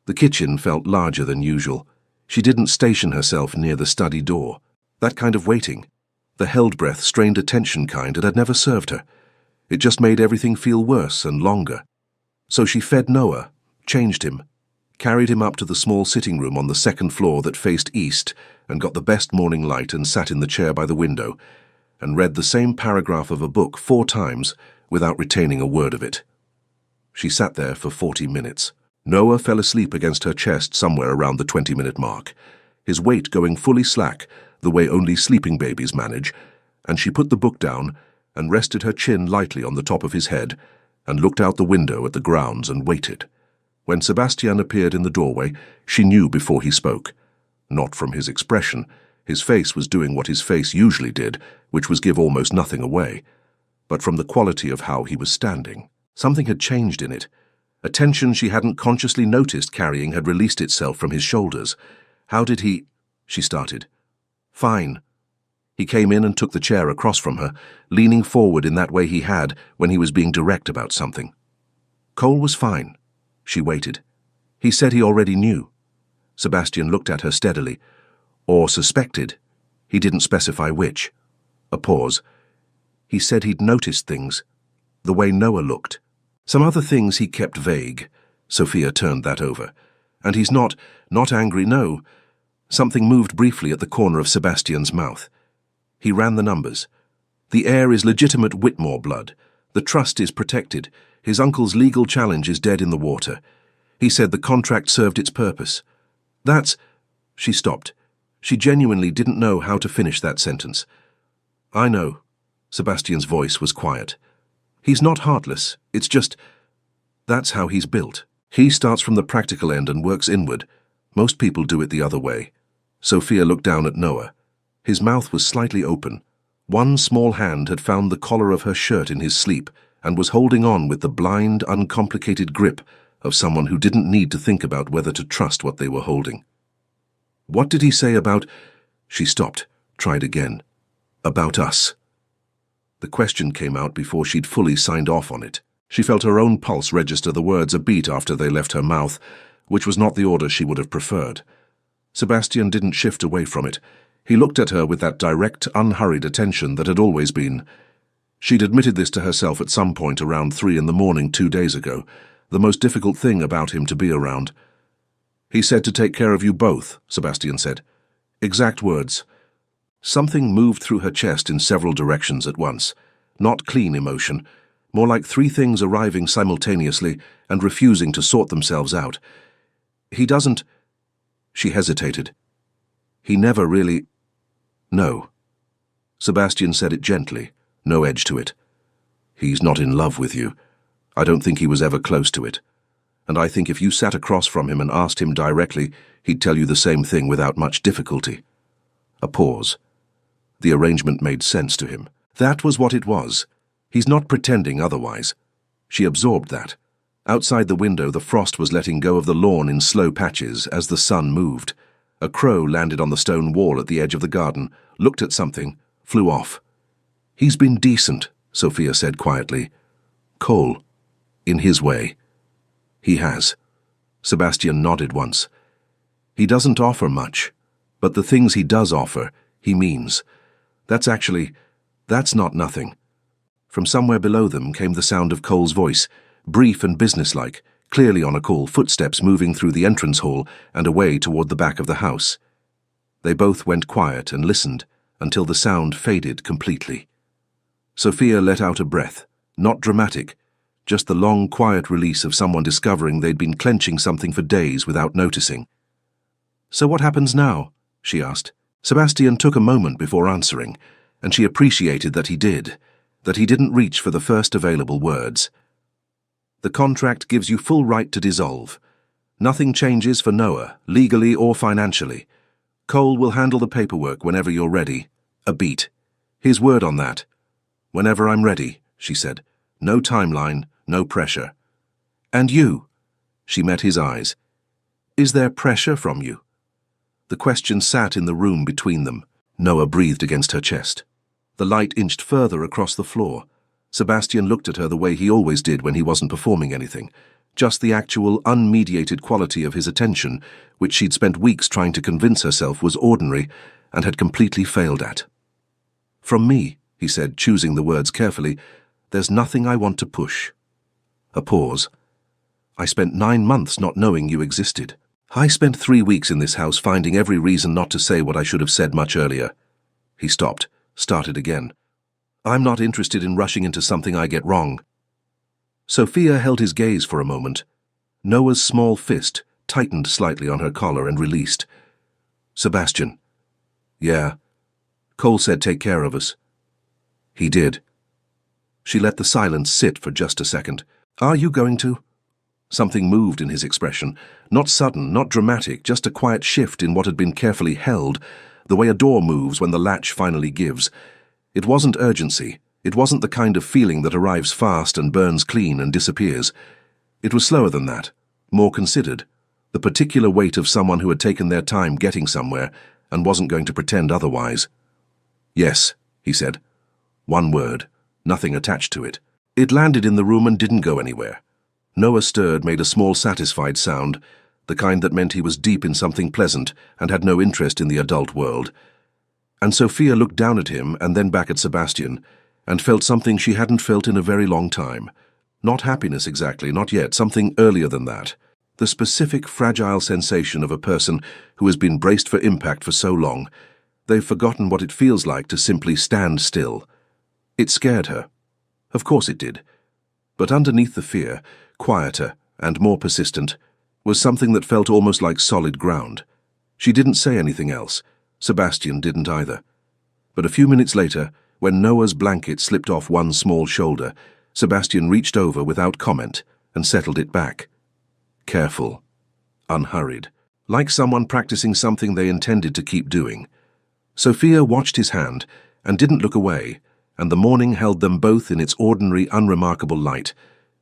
The kitchen felt larger than usual. She didn't station herself near the study door. That kind of waiting, the held breath, strained attention kind, had never served her. It just made everything feel worse and longer. So she fed Noah, changed him, carried him up to the small sitting room on the second floor that faced east and got the best morning light, and sat in the chair by the window and read the same paragraph of a book 4 times without retaining a word of it. She sat there for 40 minutes. Noah fell asleep against her chest somewhere around the 20-minute mark, his weight going fully slack, the way only sleeping babies manage, and she put the book down and rested her chin lightly on the top of his head and looked out the window at the grounds and waited. When Sebastian appeared in the doorway, she knew before he spoke. Not from his expression. His face was doing what his face usually did, which was give almost nothing away. But from the quality of how he was standing. Something had changed in it. A tension she hadn't consciously noticed carrying had released itself from his shoulders. How did he... She started. Fine. He came in and took the chair across from her, leaning forward in that way he had when he was being direct about something. Cole was fine. She waited. He said he already knew. Sebastian looked at her steadily. Or suspected. He didn't specify which. A pause. He said he'd noticed things. The way Noah looked. Some other things he kept vague. Sophia turned that over. And he's not angry, no. Something moved briefly at the corner of Sebastian's mouth. He ran the numbers. The heir is legitimate Whitmore blood. The trust is protected. His uncle's legal challenge is dead in the water. He said the contract served its purpose. That's... She stopped. She genuinely didn't know how to finish that sentence. I know. Sebastian's voice was quiet. He's not heartless. It's just... That's how he's built. He starts from the practical end and works inward. Most people do it the other way. Sophia looked down at Noah. His mouth was slightly open. One small hand had found the collar of her shirt in his sleep and was holding on with the blind, uncomplicated grip of someone who didn't need to think about whether to trust what they were holding. What did he say about... She stopped, tried again. About us. The question came out before she'd fully signed off on it. She felt her own pulse register the words a beat after they left her mouth, which was not the order she would have preferred. Sebastian didn't shift away from it. He looked at her with that direct, unhurried attention that had always been. She'd admitted this to herself at some point around 3 in the morning 2 days ago, the most difficult thing about him to be around. He said to take care of you both, Sebastian said. Exact words. Something moved through her chest in several directions at once. Not clean emotion, more like 3 things arriving simultaneously and refusing to sort themselves out. He doesn't... She hesitated. He never really... No. Sebastian said it gently, no edge to it. He's not in love with you. I don't think he was ever close to it. And I think if you sat across from him and asked him directly, he'd tell you the same thing without much difficulty. A pause. The arrangement made sense to him. That was what it was. He's not pretending otherwise. She absorbed that. Outside the window, the frost was letting go of the lawn in slow patches as the sun moved. A crow landed on the stone wall at the edge of the garden, looked at something, flew off. He's been decent, Sophia said quietly. Cole. In his way. He has. Sebastian nodded once. He doesn't offer much, but the things he does offer, he means. That's not nothing. From somewhere below them came the sound of Cole's voice, brief and businesslike, clearly on a call, footsteps moving through the entrance hall and away toward the back of the house. They both went quiet and listened until the sound faded completely. Sophia let out a breath, not dramatic, just the long, quiet release of someone discovering they'd been clenching something for days without noticing. So what happens now? She asked. Sebastian took a moment before answering, and she appreciated that he did, that he didn't reach for the first available words. The contract gives you full right to dissolve. Nothing changes for Noah, legally or financially. Cole will handle the paperwork whenever you're ready. A beat. His word on that. Whenever I'm ready, she said. No timeline, no pressure. And you? She met his eyes. Is there pressure from you? The question sat in the room between them. Noah breathed against her chest. The light inched further across the floor. Sebastian looked at her the way he always did when he wasn't performing anything, just the actual, unmediated quality of his attention, which she'd spent weeks trying to convince herself was ordinary and had completely failed at. "From me," he said, choosing the words carefully, "there's nothing I want to push." A pause. "I spent 9 months not knowing you existed. I spent 3 weeks in this house finding every reason not to say what I should have said much earlier." He stopped, started again. "I'm not interested in rushing into something I get wrong." Sophia held his gaze for a moment. Noah's small fist tightened slightly on her collar and released. "Sebastian." "Yeah." "Cole said take care of us." "He did." She let the silence sit for just a second. "Are you going to?" Something moved in his expression. Not sudden, not dramatic, just a quiet shift in what had been carefully held, the way a door moves when the latch finally gives. It wasn't urgency. It wasn't the kind of feeling that arrives fast and burns clean and disappears. It was slower than that, more considered, the particular weight of someone who had taken their time getting somewhere and wasn't going to pretend otherwise. "Yes," he said. One word, nothing attached to it. It landed in the room and didn't go anywhere. Noah stirred, made a small satisfied sound, the kind that meant he was deep in something pleasant and had no interest in the adult world. And Sophia looked down at him and then back at Sebastian, and felt something she hadn't felt in a very long time. Not happiness exactly, not yet, something earlier than that. The specific fragile sensation of a person who has been braced for impact for so long, they've forgotten what it feels like to simply stand still. It scared her. Of course it did. But underneath the fear, quieter and more persistent, was something that felt almost like solid ground. She didn't say anything else. Sebastian didn't either. But a few minutes later, when Noah's blanket slipped off one small shoulder, Sebastian reached over without comment and settled it back. Careful, unhurried, like someone practicing something they intended to keep doing. Sophia watched his hand and didn't look away, and the morning held them both in its ordinary, unremarkable light,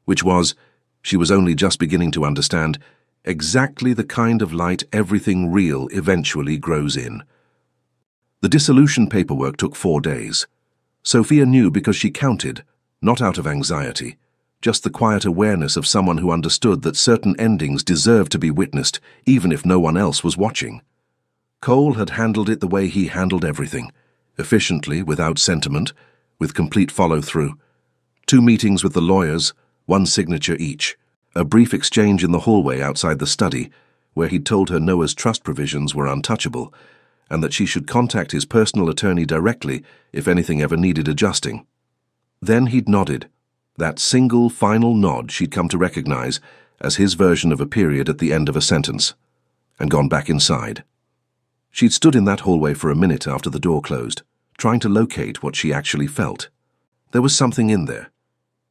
which was, she was only just beginning to understand, exactly the kind of light everything real eventually grows in. The dissolution paperwork took 4 days. Sophia knew because she counted, not out of anxiety, just the quiet awareness of someone who understood that certain endings deserved to be witnessed, even if no one else was watching. Cole had handled it the way he handled everything, efficiently, without sentiment, with complete follow-through. 2 meetings with the lawyers, 1 signature each, a brief exchange in the hallway outside the study, where he'd told her Noah's trust provisions were untouchable, and that she should contact his personal attorney directly if anything ever needed adjusting. Then he'd nodded, that single final nod she'd come to recognize as his version of a period at the end of a sentence, and gone back inside. She'd stood in that hallway for a minute after the door closed, trying to locate what she actually felt. There was something in there.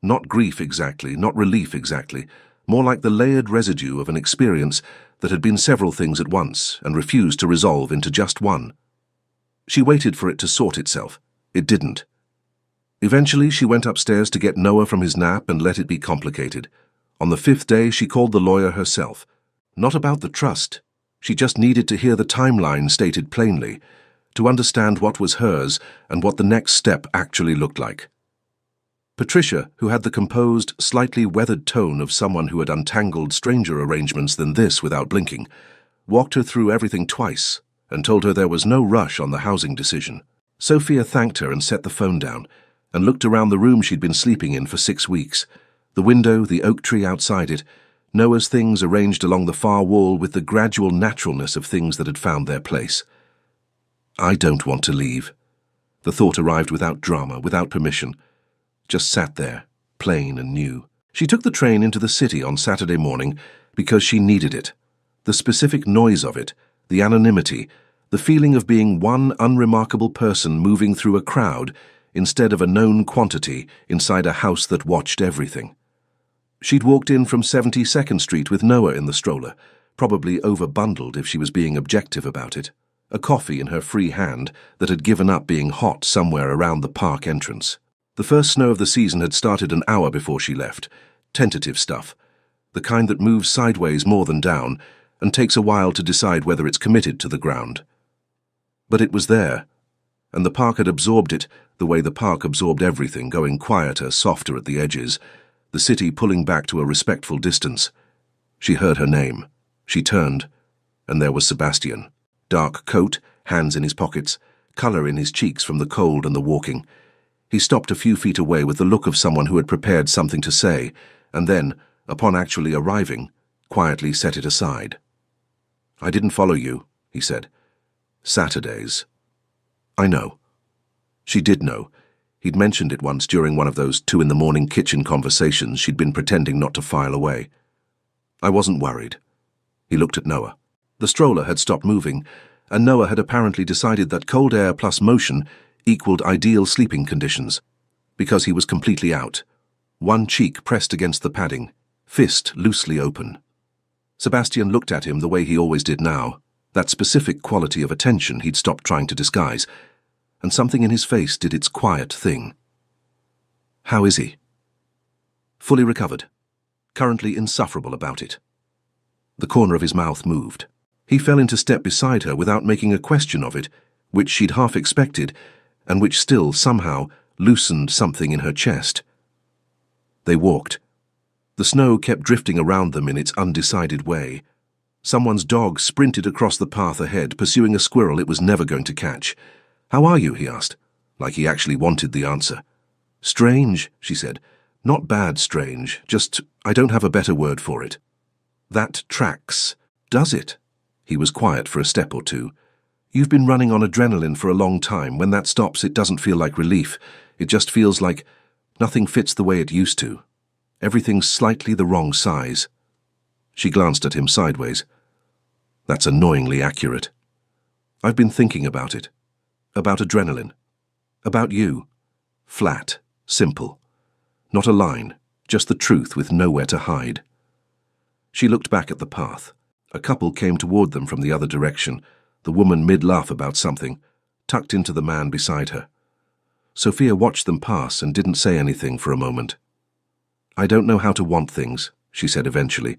Not grief exactly, not relief exactly, more like the layered residue of an experience that had been several things at once and refused to resolve into just one. She waited for it to sort itself. It didn't. Eventually, she went upstairs to get Noah from his nap and let it be complicated. On the 5th day, she called the lawyer herself. Not about the trust. She just needed to hear the timeline stated plainly, to understand what was hers and what the next step actually looked like. Patricia, who had the composed, slightly weathered tone of someone who had untangled stranger arrangements than this without blinking, walked her through everything twice and told her there was no rush on the housing decision. Sophia thanked her and set the phone down, and looked around the room she'd been sleeping in for 6 weeks. The window, the oak tree outside it, Noah's things arranged along the far wall with the gradual naturalness of things that had found their place. I don't want to leave. The thought arrived without drama, without permission. Just sat there, plain and new. She took the train into the city on Saturday morning because she needed it. The specific noise of it, the anonymity, the feeling of being one unremarkable person moving through a crowd instead of a known quantity inside a house that watched everything. She'd walked in from 72nd Street with Noah in the stroller, probably over-bundled if she was being objective about it, a coffee in her free hand that had given up being hot somewhere around the park entrance. The first snow of the season had started an hour before she left, tentative stuff, the kind that moves sideways more than down and takes a while to decide whether it's committed to the ground. But it was there. and the park had absorbed it the way the park absorbed everything, going quieter, softer at the edges, the city pulling back to a respectful distance. She heard her name. She turned, and there was Sebastian. Dark coat, hands in his pockets, colour in his cheeks from the cold and the walking. He stopped a few feet away with the look of someone who had prepared something to say, and then, upon actually arriving, quietly set it aside. "I didn't follow you," he said. "Saturdays." "I know." She did know. He'd mentioned it once during one of those 2 in the morning kitchen conversations she'd been pretending not to file away. "I wasn't worried." He looked at Noah. The stroller had stopped moving, and Noah had apparently decided that cold air plus motion equaled ideal sleeping conditions, because he was completely out, one cheek pressed against the padding, fist loosely open. Sebastian looked at him the way he always did now, that specific quality of attention he'd stopped trying to disguise, and something in his face did its quiet thing. "How is he?" "Fully recovered. Currently insufferable about it." The corner of his mouth moved. He fell into step beside her without making a question of it, which she'd half expected, and which still, somehow, loosened something in her chest. They walked. The snow kept drifting around them in its undecided way. Someone's dog sprinted across the path ahead, pursuing a squirrel it was never going to catch. "How are you?" he asked, like he actually wanted the answer. "Strange," she said. "Not bad strange, just I don't have a better word for it." "That tracks. Does it?" He was quiet for a step or two. "You've been running on adrenaline for a long time. When that stops, it doesn't feel like relief. It just feels like nothing fits the way it used to. Everything's slightly the wrong size." She glanced at him sideways. "That's annoyingly accurate. I've been thinking about it. About adrenaline. About you. Flat. Simple. Not a line. Just the truth with nowhere to hide." She looked back at the path. A couple came toward them from the other direction, the woman mid-laugh about something, tucked into the man beside her. Sophia watched them pass and didn't say anything for a moment. "I don't know how to want things," she said eventually.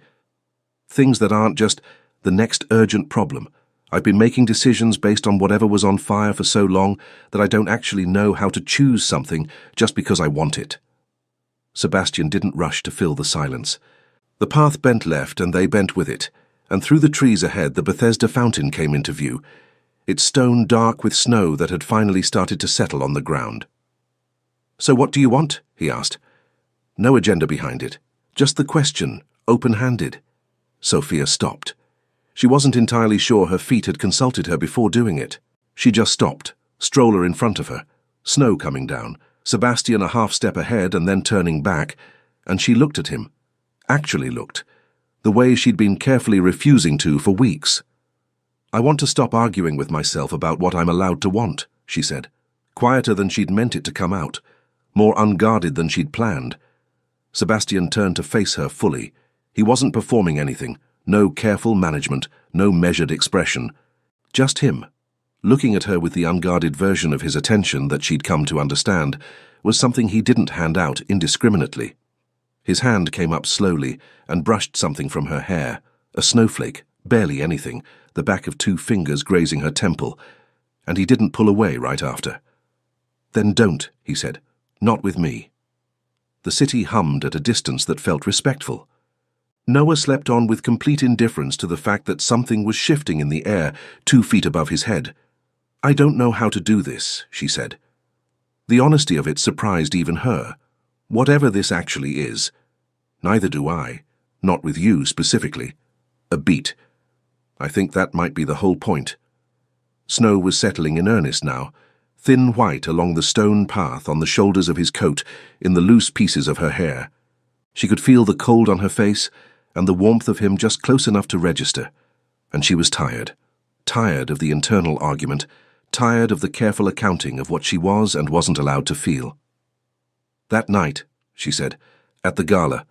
"Things that aren't just the next urgent problem. I've been making decisions based on whatever was on fire for so long that I don't actually know how to choose something just because I want it." Sebastian didn't rush to fill the silence. The path bent left and they bent with it, and through the trees ahead the Bethesda fountain came into view, its stone dark with snow that had finally started to settle on the ground. "So what do you want?" he asked. No agenda behind it, just the question, open-handed. Sophia stopped. She wasn't entirely sure her feet had consulted her before doing it. She just stopped, stroller in front of her, snow coming down, Sebastian a half step ahead and then turning back, and she looked at him. Actually looked, the way she'd been carefully refusing to for weeks. "I want to stop arguing with myself about what I'm allowed to want," she said, quieter than she'd meant it to come out, more unguarded than she'd planned. Sebastian turned to face her fully. He wasn't performing anything, no careful management, no measured expression. Just him. Looking at her with the unguarded version of his attention that she'd come to understand was something he didn't hand out indiscriminately. His hand came up slowly and brushed something from her hair, a snowflake, barely anything, the back of 2 fingers grazing her temple, and he didn't pull away right after. "Then don't," he said. "Not with me." The city hummed at a distance that felt respectful. Noah slept on with complete indifference to the fact that something was shifting in the air 2 feet above his head. "I don't know how to do this," she said. The honesty of it surprised even her. Whatever this actually is. Neither do I. Not with you specifically. A beat. I think that might be the whole point. Snow was settling in earnest now, thin white along the stone path on the shoulders of his coat, in the loose pieces of her hair. She could feel the cold on her face and the warmth of him just close enough to register. And she was tired. Tired of the internal argument, tired of the careful accounting of what she was and wasn't allowed to feel. "That night," she said, "at the gala,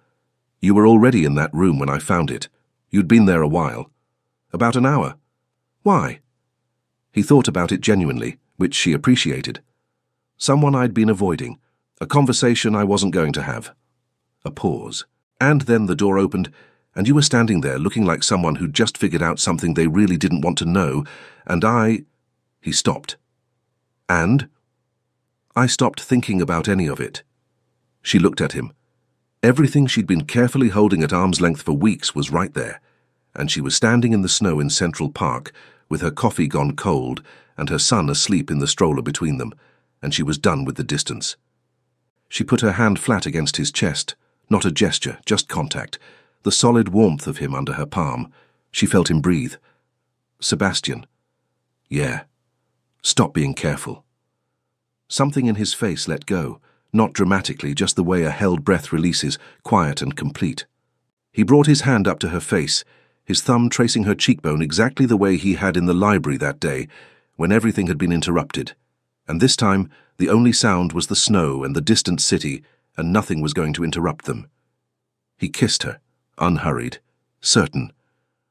you were already in that room when I found it. You'd been there a while. About an hour. Why?" He thought about it genuinely, which she appreciated. Someone I'd been avoiding, a conversation I wasn't going to have. A pause. And then the door opened, and you were standing there looking like someone who'd just figured out something they really didn't want to know, and I... He stopped. And? I stopped thinking about any of it. She looked at him. Everything she'd been carefully holding at arm's length for weeks was right there, and she was standing in the snow in Central Park, with her coffee gone cold and her son asleep in the stroller between them, and she was done with the distance. She put her hand flat against his chest, not a gesture, just contact, the solid warmth of him under her palm. She felt him breathe. Sebastian. Yeah. Stop being careful. Something in his face let go, not dramatically, just the way a held breath releases, quiet and complete. He brought his hand up to her face, his thumb tracing her cheekbone exactly the way he had in the library that day, when everything had been interrupted. And this time, the only sound was the snow and the distant city, and nothing was going to interrupt them. He kissed her, unhurried, certain,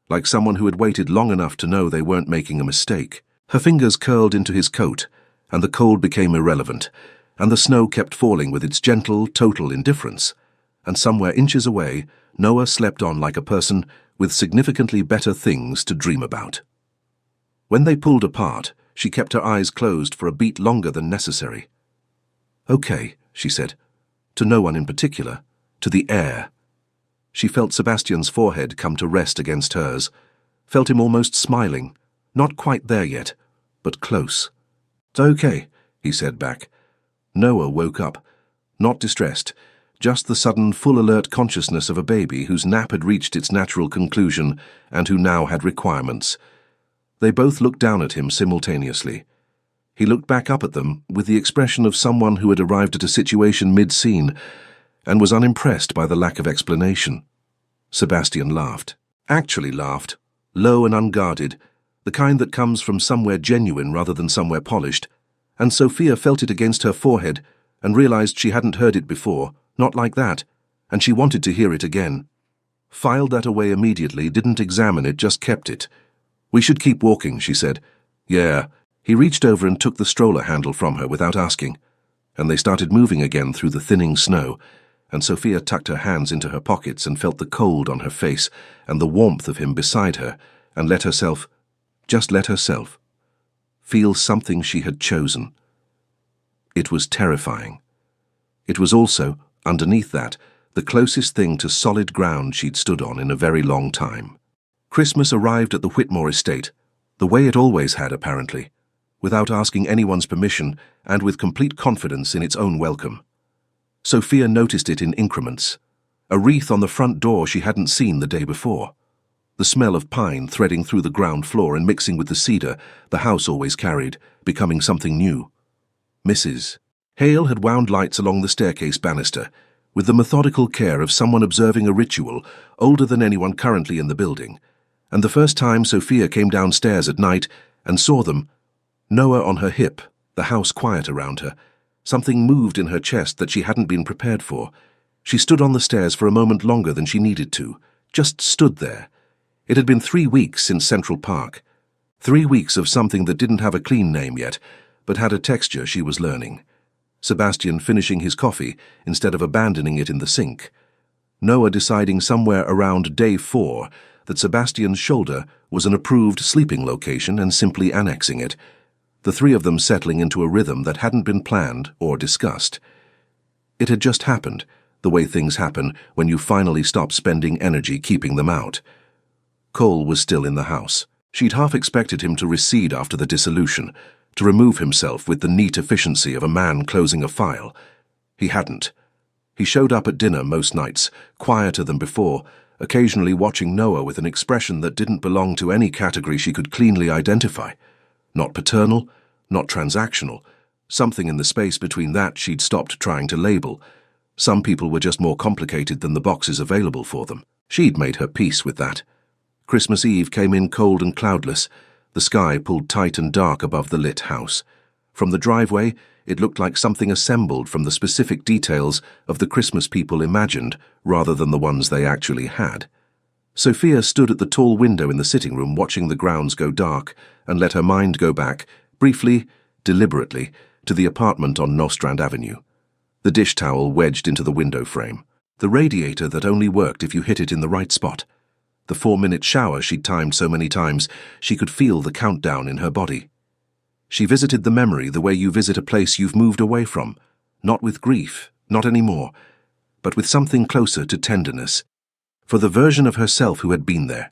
like someone who had waited long enough to know they weren't making a mistake. Her fingers curled into his coat, and the cold became irrelevant, and the snow kept falling with its gentle, total indifference. And somewhere inches away, Noah slept on like a person with significantly better things to dream about. When they pulled apart, she kept her eyes closed for a beat longer than necessary. Okay, she said, to no one in particular, to the air. She felt Sebastian's forehead come to rest against hers, felt him almost smiling, not quite there yet, but close. It's okay, he said back. Noah woke up, not distressed, just the sudden full alert consciousness of a baby whose nap had reached its natural conclusion and who now had requirements. They both looked down at him simultaneously. He looked back up at them with the expression of someone who had arrived at a situation mid-scene and was unimpressed by the lack of explanation. Sebastian laughed. Actually laughed, low and unguarded, the kind that comes from somewhere genuine rather than somewhere polished, and Sophia felt it against her forehead and realized she hadn't heard it before, not like that, and she wanted to hear it again. Filed that away immediately, didn't examine it, just kept it. We should keep walking, she said. Yeah. He reached over and took the stroller handle from her without asking, and they started moving again through the thinning snow, and Sophia tucked her hands into her pockets and felt the cold on her face and the warmth of him beside her, and let herself, just let herself, feel something she had chosen. It was terrifying. It was also, underneath that, the closest thing to solid ground she'd stood on in a very long time. Christmas arrived at the Whitmore estate, the way it always had apparently, without asking anyone's permission and with complete confidence in its own welcome. Sophia noticed it in increments. A wreath on the front door she hadn't seen the day before. The smell of pine threading through the ground floor and mixing with the cedar the house always carried, becoming something new. Mrs. Hale had wound lights along the staircase banister, with the methodical care of someone observing a ritual older than anyone currently in the building, and the first time Sophia came downstairs at night and saw them, Noah on her hip, the house quiet around her, something moved in her chest that she hadn't been prepared for. She stood on the stairs for a moment longer than she needed to, just stood there. It had been 3 weeks since Central Park. 3 weeks of something that didn't have a clean name yet, but had a texture she was learning. Sebastian finishing his coffee instead of abandoning it in the sink. Noah deciding somewhere around day 4 that Sebastian's shoulder was an approved sleeping location and simply annexing it. The three of them settling into a rhythm that hadn't been planned or discussed. It had just happened, the way things happen when you finally stop spending energy keeping them out. Cole was still in the house. She'd half expected him to recede after the dissolution, to remove himself with the neat efficiency of a man closing a file. He hadn't. He showed up at dinner most nights, quieter than before, occasionally watching Noah with an expression that didn't belong to any category she could cleanly identify. Not paternal, not transactional. Something in the space between that she'd stopped trying to label. Some people were just more complicated than the boxes available for them. She'd made her peace with that. Christmas Eve came in cold and cloudless, the sky pulled tight and dark above the lit house. From the driveway, it looked like something assembled from the specific details of the Christmas people imagined rather than the ones they actually had. Sophia stood at the tall window in the sitting room watching the grounds go dark and let her mind go back, briefly, deliberately, to the apartment on Nostrand Avenue. The dish towel wedged into the window frame. The radiator that only worked if you hit it in the right spot. The 4-minute shower she'd timed so many times she could feel the countdown in her body. She visited the memory the way you visit a place you've moved away from, not with grief, not anymore, but with something closer to tenderness, for the version of herself who had been there,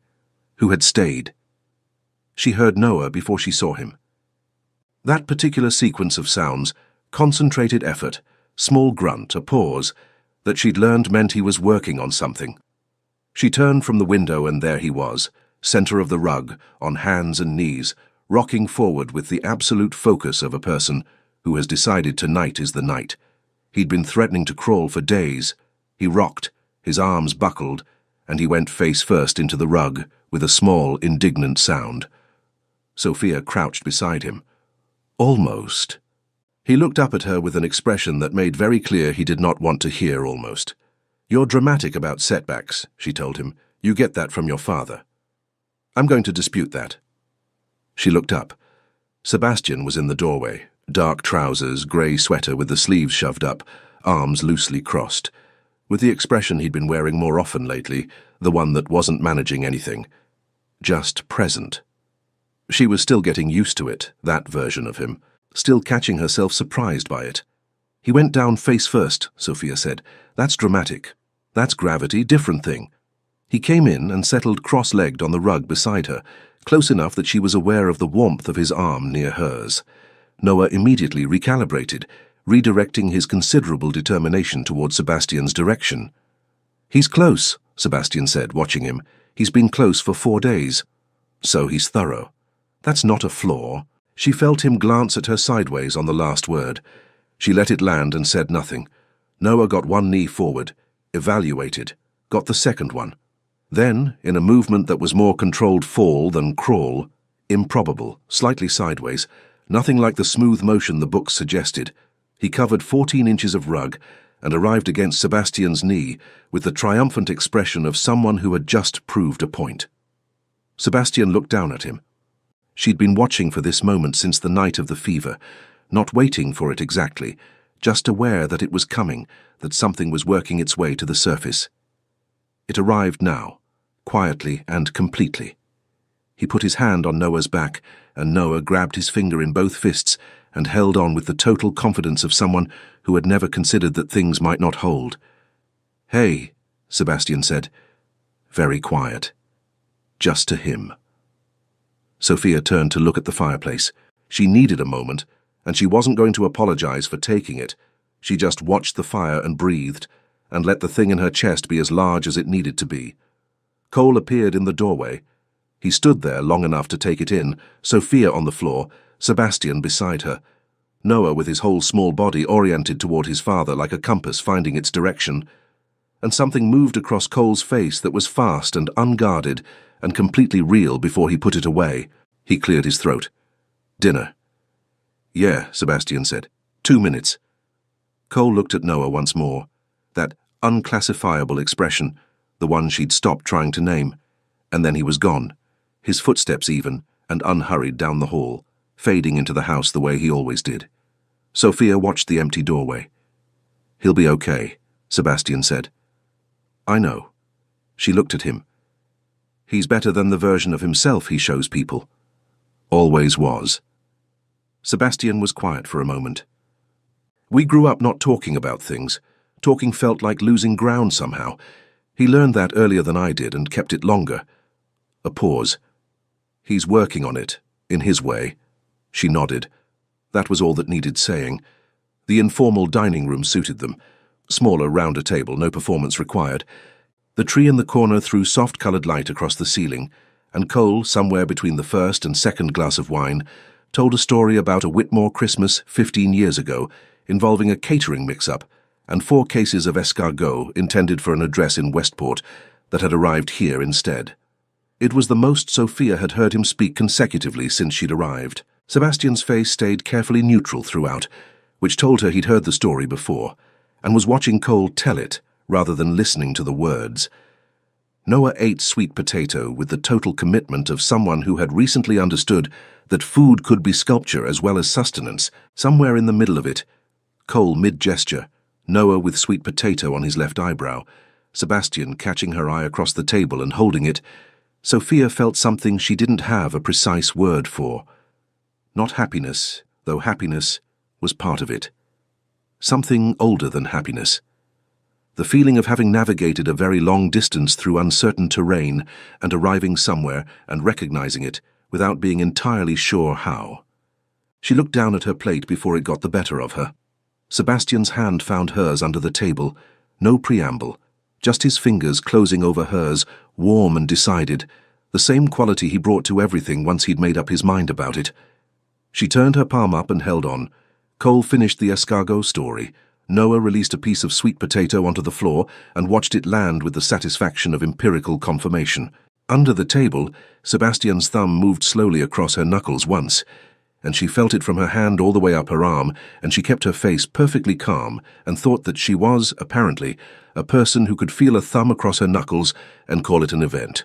who had stayed. She heard Noah before she saw him. That particular sequence of sounds, concentrated effort, small grunt, a pause, that she'd learned meant he was working on something. She turned from the window and there he was, center of the rug, on hands and knees, rocking forward with the absolute focus of a person who has decided tonight is the night. He'd been threatening to crawl for days. He rocked, his arms buckled, and he went face first into the rug with a small, indignant sound. Sophia crouched beside him. Almost. He looked up at her with an expression that made very clear he did not want to hear almost. You're dramatic about setbacks, she told him. You get that from your father. I'm going to dispute that. She looked up. Sebastian was in the doorway, dark trousers, grey sweater with the sleeves shoved up, arms loosely crossed, with the expression he'd been wearing more often lately, the one that wasn't managing anything. Just present. She was still getting used to it, that version of him, still catching herself surprised by it. He went down face first, Sophia said. That's dramatic. That's gravity, different thing. He came in and settled cross-legged on the rug beside her, close enough that she was aware of the warmth of his arm near hers. Noah immediately recalibrated, redirecting his considerable determination toward Sebastian's direction. He's close, Sebastian said, watching him. He's been close for 4 days. So he's thorough. That's not a flaw. She felt him glance at her sideways on the last word. She let it land and said nothing. Noah got one knee forward, evaluated, got the second one. Then, in a movement that was more controlled fall than crawl, improbable, slightly sideways, nothing like the smooth motion the books suggested, he covered 14 inches of rug and arrived against Sebastian's knee with the triumphant expression of someone who had just proved a point. Sebastian looked down at him. She'd been watching for this moment since the night of the fever, not waiting for it exactly, just aware that it was coming, that something was working its way to the surface. It arrived now, quietly and completely. He put his hand on Noah's back, and Noah grabbed his finger in both fists and held on with the total confidence of someone who had never considered that things might not hold. "Hey," Sebastian said. Very quiet. Just to him. Sophia turned to look at the fireplace. She needed a moment, and she wasn't going to apologize for taking it. She just watched the fire and breathed, and let the thing in her chest be as large as it needed to be. Cole appeared in the doorway. He stood there long enough to take it in, Sophia on the floor, Sebastian beside her. Noah with his whole small body oriented toward his father like a compass finding its direction. And something moved across Cole's face that was fast and unguarded and completely real before he put it away. He cleared his throat. "Dinner." "Yeah," Sebastian said. 2 minutes. Cole looked at Noah once more. That unclassifiable expression, the one she'd stopped trying to name. And then he was gone, his footsteps even and unhurried down the hall, fading into the house the way he always did. Sophia watched the empty doorway. "He'll be okay," Sebastian said. "I know." She looked at him. "He's better than the version of himself he shows people." Always was. Sebastian was quiet for a moment. "We grew up not talking about things. Talking felt like losing ground somehow. He learned that earlier than I did and kept it longer." A pause. "He's working on it, in his way." She nodded. That was all that needed saying. The informal dining room suited them. Smaller, rounder table, no performance required. The tree in the corner threw soft-coloured light across the ceiling, and Cole, somewhere between the first and second glass of wine, told a story about a Whitmore Christmas 15 years ago involving a catering mix-up and 4 cases of escargot intended for an address in Westport that had arrived here instead. It was the most Sophia had heard him speak consecutively since she'd arrived. Sebastian's face stayed carefully neutral throughout, which told her he'd heard the story before, and was watching Cole tell it rather than listening to the words. Noah ate sweet potato with the total commitment of someone who had recently understood that food could be sculpture as well as sustenance, somewhere in the middle of it. Cole mid-gesture, Noah with sweet potato on his left eyebrow, Sebastian catching her eye across the table and holding it. Sophia felt something she didn't have a precise word for. Not happiness, though happiness was part of it. Something older than happiness. The feeling of having navigated a very long distance through uncertain terrain and arriving somewhere and recognizing it without being entirely sure how. She looked down at her plate before it got the better of her. Sebastian's hand found hers under the table, no preamble, just his fingers closing over hers, warm and decided, the same quality he brought to everything once he'd made up his mind about it. She turned her palm up and held on. Cole finished the escargot story. Noah released a piece of sweet potato onto the floor and watched it land with the satisfaction of empirical confirmation. Under the table, Sebastian's thumb moved slowly across her knuckles once, and she felt it from her hand all the way up her arm, and she kept her face perfectly calm and thought that she was, apparently, a person who could feel a thumb across her knuckles and call it an event.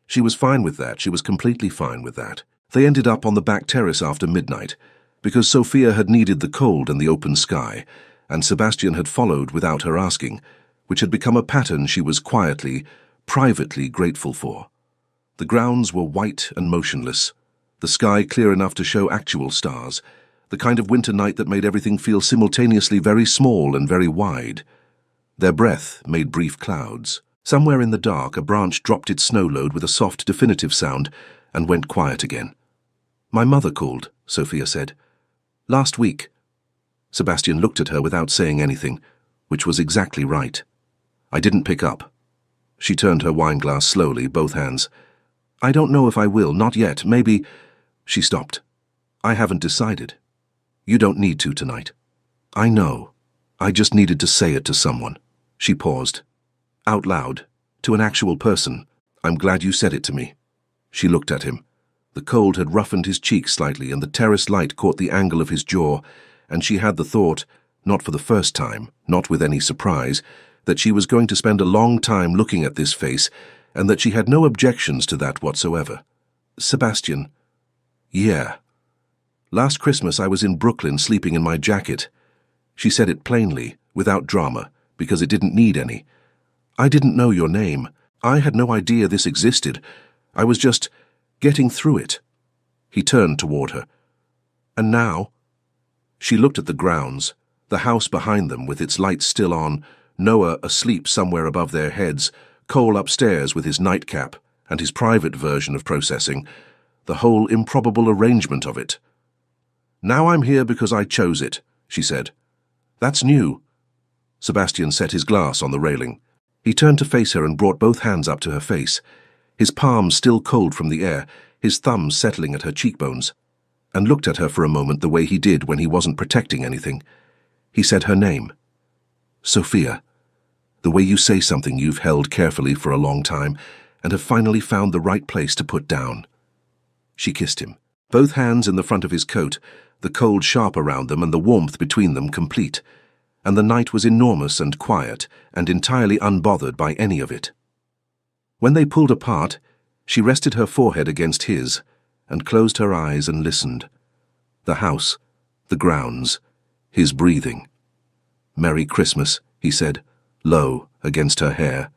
She was fine with that. She was completely fine with that. They ended up on the back terrace after midnight, because Sophia had needed the cold and the open sky, and Sebastian had followed without her asking, which had become a pattern she was quietly, privately grateful for. The grounds were white and motionless, the sky clear enough to show actual stars, the kind of winter night that made everything feel simultaneously very small and very wide. Their breath made brief clouds. Somewhere in the dark, a branch dropped its snow load with a soft, definitive sound and went quiet again. "My mother called," Sophia said. "Last week." Sebastian looked at her without saying anything, which was exactly right. "I didn't pick up." She turned her wineglass slowly, both hands. "I don't know if I will, not yet, maybe—" She stopped. "I haven't decided. You don't need to tonight." "I know. I just needed to say it to someone." She paused. "Out loud, to an actual person. I'm glad you said it to me." She looked at him. The cold had roughened his cheek slightly, and the terrace light caught the angle of his jaw, and she had the thought, not for the first time, not with any surprise, that she was going to spend a long time looking at this face, and that she had no objections to that whatsoever. "Sebastian." "Yeah. Last Christmas I was in Brooklyn sleeping in my jacket." She said it plainly, without drama, because it didn't need any. "I didn't know your name. I had no idea this existed. I was just getting through it." He turned toward her. "And now?" She looked at the grounds, the house behind them with its lights still on, Noah asleep somewhere above their heads, Cole upstairs with his nightcap and his private version of processing, the whole improbable arrangement of it. "Now I'm here because I chose it," she said. "That's new." Sebastian set his glass on the railing. He turned to face her and brought both hands up to her face, his palms still cold from the air, his thumbs settling at her cheekbones, and looked at her for a moment the way he did when he wasn't protecting anything. He said her name. "Sophia. The way you say something you've held carefully for a long time and have finally found the right place to put down." She kissed him, both hands in the front of his coat, the cold sharp around them and the warmth between them complete, and the night was enormous and quiet and entirely unbothered by any of it. When they pulled apart, she rested her forehead against his and closed her eyes and listened. The house, the grounds, his breathing. "Merry Christmas," he said, low against her hair.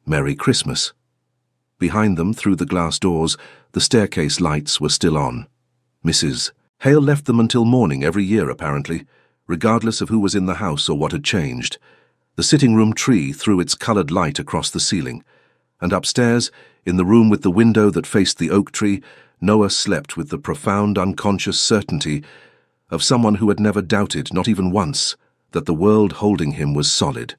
"Merry Christmas." Behind them, through the glass doors, the staircase lights were still on. Mrs. Hale left them until morning every year, apparently, regardless of who was in the house or what had changed. The sitting-room tree threw its coloured light across the ceiling, and upstairs, in the room with the window that faced the oak tree, Noah slept with the profound, unconscious certainty of someone who had never doubted, not even once, that the world holding him was solid.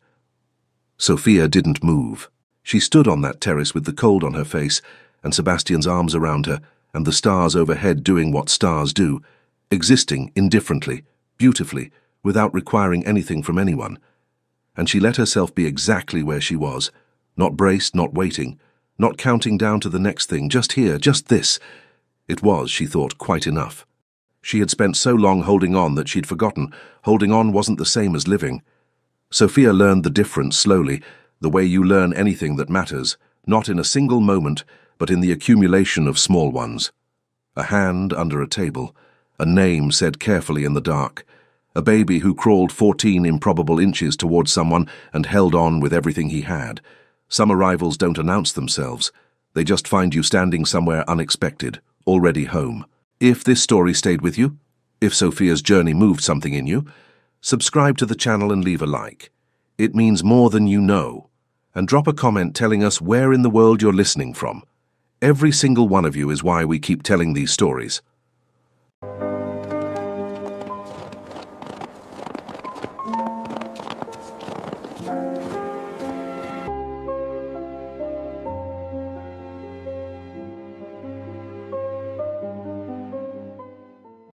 Sophia didn't move. She stood on that terrace with the cold on her face, and Sebastian's arms around her, and the stars overhead doing what stars do, existing indifferently, beautifully, without requiring anything from anyone. And she let herself be exactly where she was, not braced, not waiting, not counting down to the next thing, just here, just this. It was, she thought, quite enough. She had spent so long holding on that she'd forgotten holding on wasn't the same as living. Sophia learned the difference slowly, the way you learn anything that matters, not in a single moment, but in the accumulation of small ones. A hand under a table, a name said carefully in the dark, a baby who crawled 14 improbable inches towards someone and held on with everything he had. Some arrivals don't announce themselves. They just find you standing somewhere unexpected, already home. If this story stayed with you, if Sophia's journey moved something in you, subscribe to the channel and leave a like. It means more than you know. And drop a comment telling us where in the world you're listening from. Every single one of you is why we keep telling these stories.